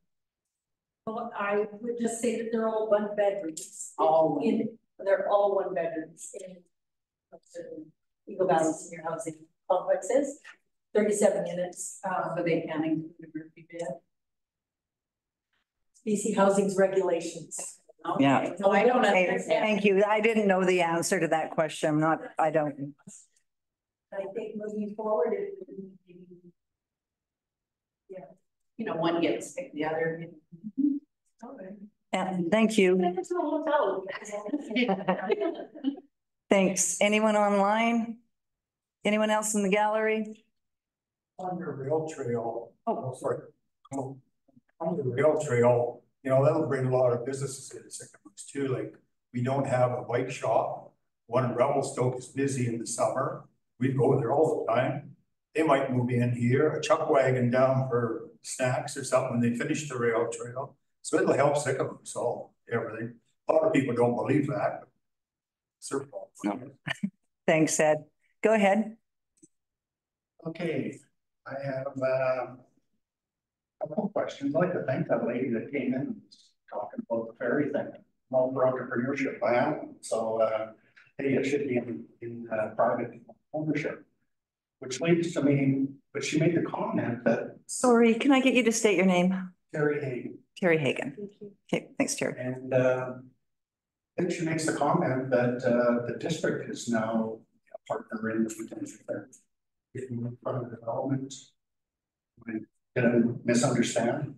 Well, I would just say that they're all 1 bedrooms. They're all 1 bedrooms in Eagle Valley Senior Housing Complexes, 37 units. So they can include a Murphy bed. BC Housing's regulations. Okay. Yeah. No, I don't understand. Thank you. I didn't know the answer to that question. I don't. I think moving forward, yeah, you know, one gets sick, the other. Okay. And thank you. Thanks. Anyone online? Anyone else in the gallery? On the rail trail. Oh, sorry. On the rail trail, you know, that'll bring a lot of businesses into Sycamores too. Like, we don't have a bike shop. One in Revelstoke is busy in the summer. We go there all the time. They might move in here, a chuck wagon down for snacks or something when they finish the rail trail. So it'll help Sycamore solve everything. A lot of people don't believe that. No. Thanks, Ed. Go ahead. Okay, I have a couple of questions. I'd like to thank that lady that came in and was talking about the ferry thing. I'm all for entrepreneurship. I am. So hey, it should be in private ownership. Which leads to me, but she made the comment that. Sorry, can I get you to state your name? Terry Hagan. Terry Hagan. Okay, thanks, Terry. And then she makes the comment that the district is now a partner in the potential there. In front of development. Did I misunderstand?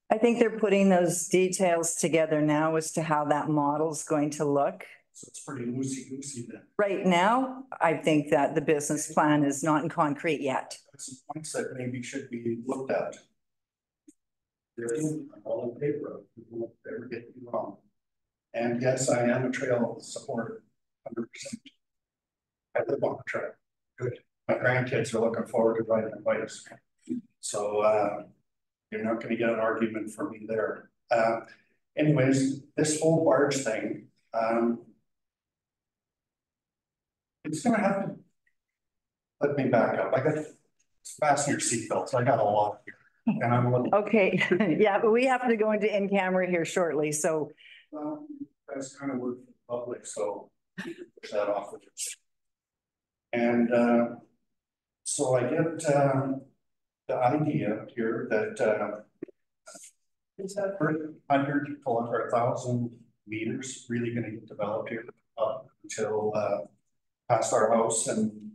I think they're putting those details together now as to how that model's going to look. So it's pretty loosey-goosey then. Right now, I think that the business plan is not in concrete yet. Some points that maybe should be looked at. They're all in paper. We won't ever get you wrong. And yes, I am a trail supporter, 100%. I live on the trail. Good. My grandkids are looking forward to riding their bikes. So you're not going to get an argument from me there. Anyways, this whole barge thing, it's going to have to let me back up. I got fasten your seatbelts. I got a lot here. And I'm a little okay. Yeah, but we have to go into in camera here shortly. So that's kind of work for the public, so you can push that off with it. And so I get the idea here that is that 100 or 1,000 meters really going to get developed here until past our house. And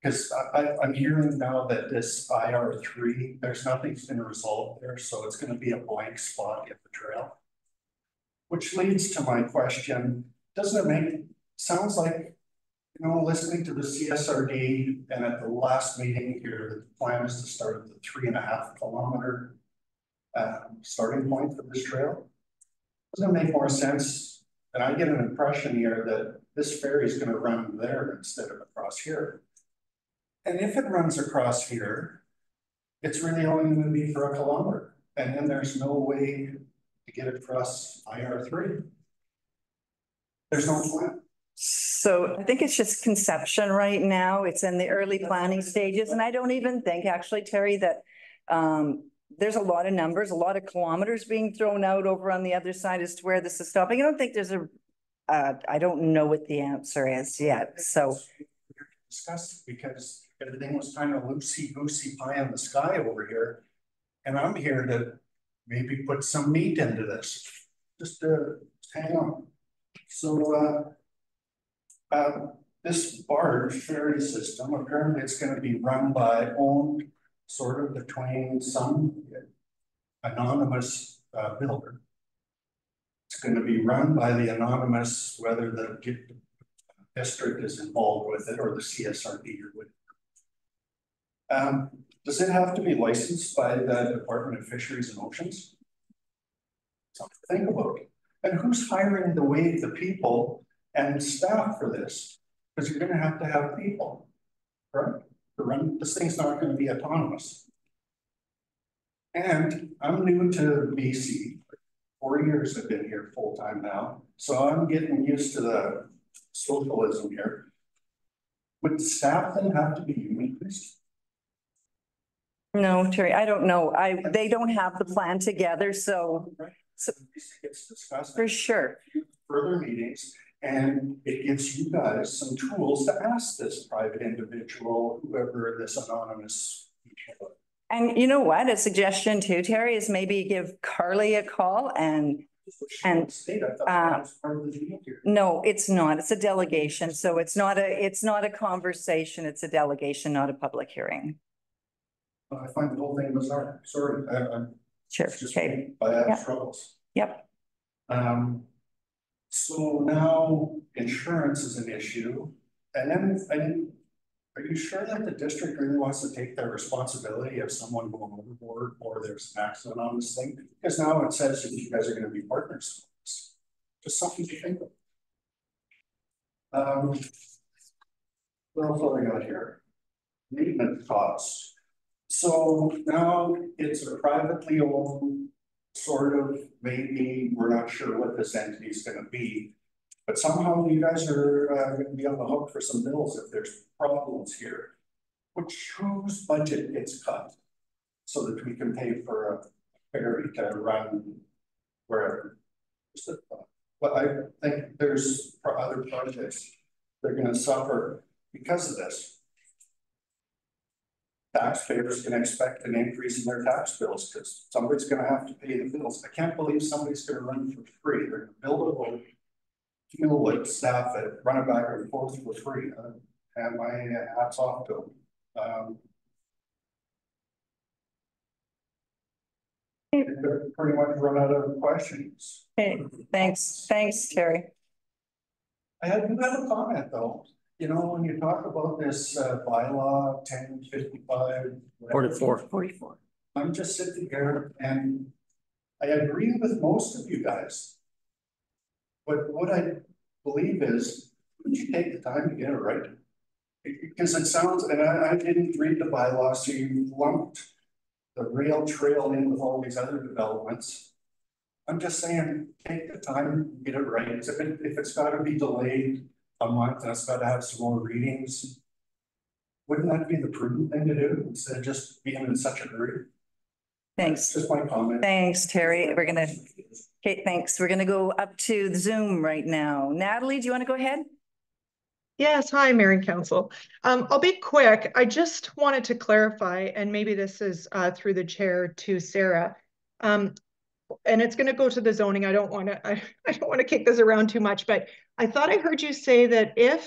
because I'm hearing now that this IR3, there's nothing's going to resolve there, so it's going to be a blank spot in the trail. Which leads to my question, doesn't it make, sounds like, you know, listening to the CSRD and at the last meeting here, the plan is to start at the 3.5 kilometer starting point for this trail. Doesn't it make more sense? And I get an impression here that this ferry is going to run there instead of across here. And if it runs across here, it's really only going to be for 1 kilometer. And then there's no way to get across IR3. There's no plan. So I think it's just conception right now. It's in the early planning stages. And I don't even think actually, Terry, that there's a lot of numbers, a lot of kilometers being thrown out over on the other side as to where this is stopping. I don't think there's I don't know what the answer is yet. So Discuss because everything was kind of loosey-goosey pie in the sky over here. And I'm here to maybe put some meat into this. Just hang on. So this barge ferry system, apparently it's going to be run by owned sort of between some anonymous builder. It's going to be run by the anonymous, whether the district is involved with it or the CSRD or whatever. Does it have to be licensed by the Department of Fisheries and Oceans? Something to think about. And who's hiring the people and staff for this? Because you're going to have people, right? To run this thing's not going to be autonomous. And I'm new to BC. 4 years I've been here full time now, so I'm getting used to the socialism here. Would the staff then have to be unionized? no, Terry, I don't know. They don't have the plan together, so It's discussed for sure. Further meetings, and it gives you guys some tools to ask this private individual, whoever this anonymous. And you know what? A suggestion too, Terry, is maybe give Carly a call and no, it's not. It's a delegation. So it's not a conversation. It's a delegation, not a public hearing. I find the whole thing bizarre. Sorry. I'm sure. Just okay. By having struggles. Yep. So now insurance is an issue. And then are you sure that the district really wants to take their responsibility of someone going overboard or there's an accident on this thing? Because now it says that you guys are going to be partners. Just something to think of. What else have I got here? Maintenance costs. So now it's a privately owned sort of, maybe we're not sure what this entity is going to be, but somehow you guys are going to be on the hook for some bills if there's problems here. Whose budget gets cut so that we can pay for a ferry to run wherever? But I think there's other projects that are going to suffer because of this. Taxpayers can expect an increase in their tax bills because somebody's going to have to pay the bills. I can't believe somebody's going to run for free. They're going to build a boat, fuel it, staff it, run it back and forth for free. And my hats off to them. They're pretty much run out of questions. Hey, thanks, Terry. I have a comment though. You know, when you talk about this bylaw 1055 44. I'm just sitting here and I agree with most of you guys. But what I believe is, would you take the time to get it right? Because it sounds, and I didn't read the bylaw, so you lumped the rail trail in with all these other developments. I'm just saying, take the time, get it right. If it's got to be delayed a month and it's got to have some more readings, wouldn't that be the prudent thing to do instead of just being in such a hurry? Thanks. That's just my comment. Thanks, Terry. Okay, thanks. We're gonna go up to the Zoom right now. Natalie, do you want to go ahead? Yes, hi, Mayor and Council. I'll be quick. I just wanted to clarify, and maybe this is through the chair to Sarah. And it's going to go to the zoning. I don't want to kick this around too much, but I thought I heard you say that if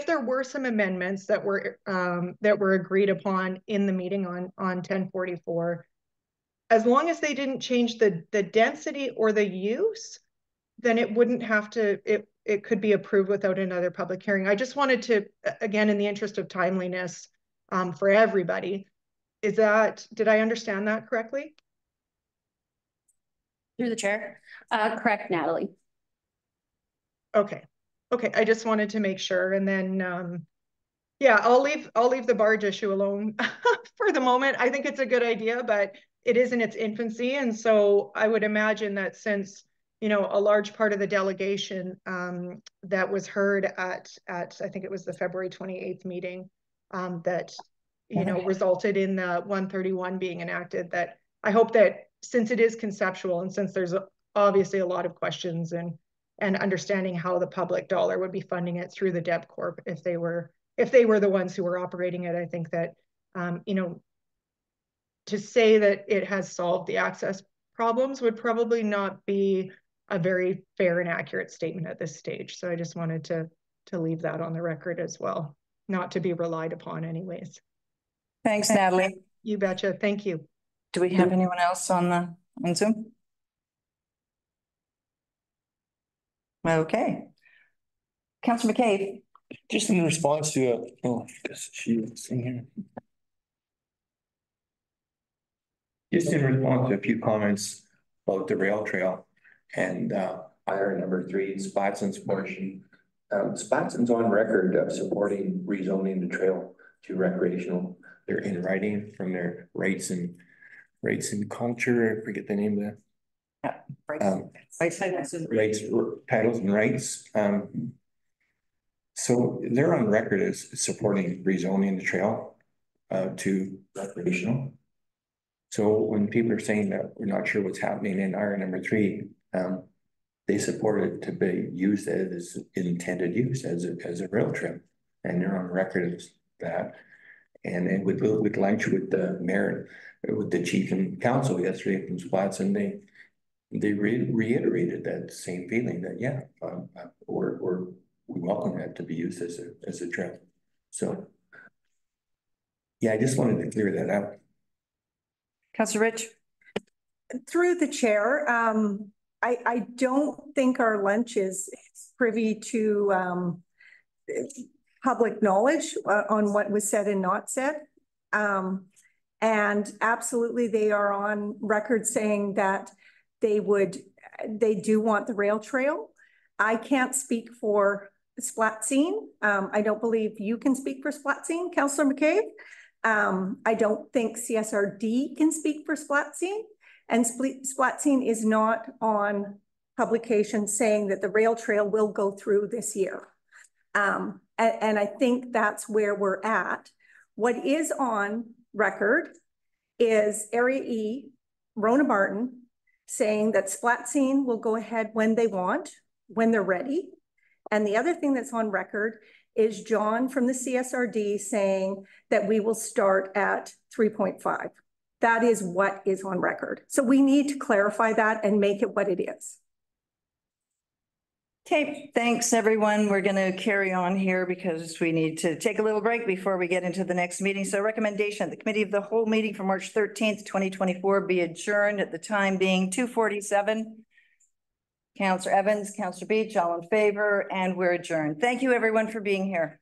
there were some amendments that were agreed upon in the meeting on 1044, as long as they didn't change the density or the use, then it wouldn't have to, it could be approved without another public hearing. I just wanted to, again, in the interest of timeliness for everybody, did I understand that correctly? Through the chair. Correct, Natalie. Okay. I just wanted to make sure. And then, yeah, I'll leave the barge issue alone for the moment. I think it's a good idea, but it is in its infancy. And so I would imagine that since you know, a large part of the delegation that was heard at I think it was the February 28th meeting that, you know, resulted in the 131 being enacted, that I hope that since it is conceptual and since there's obviously a lot of questions and understanding how the public dollar would be funding it through the Deb Corp if they were the ones who were operating it, I think that, you know, to say that it has solved the access problems would probably not be a very fair and accurate statement at this stage. So I just wanted to leave that on the record as well, not to be relied upon anyways. Thanks, Natalie. You betcha. Thank you. Do we have anyone else on Zoom? Okay. Councillor McCabe. Just in response to, she was in here. Just in response to a few comments about the rail trail and item number 3, Splatson's portion. Splatson's on record of supporting rezoning the trail to recreational. They're in writing from their rights and culture. I forget the name of that. Rights, titles and rights. So they're on record as supporting rezoning the trail to recreational. So when people are saying that we're not sure what's happening in item number 3, they support it to be used as intended use as a rail trail, and they're on record as that. And then with lunch with the mayor, with the chief and council yesterday from Splatson, they reiterated that same feeling that we welcome that to be used as a trail. So yeah, I just wanted to clear that out. Councillor Rich. Through the chair, I don't think our lunch is privy to public knowledge on what was said and not said. And absolutely, they are on record saying that they do want the rail trail. I can't speak for Splatseen. I don't believe you can speak for Splatseen, Councillor McCabe. I don't think CSRD can speak for Splatseen, and Splatseen is not on publication saying that the rail trail will go through this year. And I think that's where we're at. What is on record is Area E, Rona Martin, saying that Splatseen will go ahead when they want, when they're ready. And the other thing that's on record is John from the CSRD saying that we will start at 3.5. That is what is on record. So we need to clarify that and make it what it is. Okay, thanks everyone. We're going to carry on here because we need to take a little break before we get into the next meeting. So recommendation, the committee of the whole meeting for March 13th, 2024 be adjourned at the time being 2:47. Councillor Evans, Councillor Beach, all in favor, and we're adjourned. Thank you everyone for being here.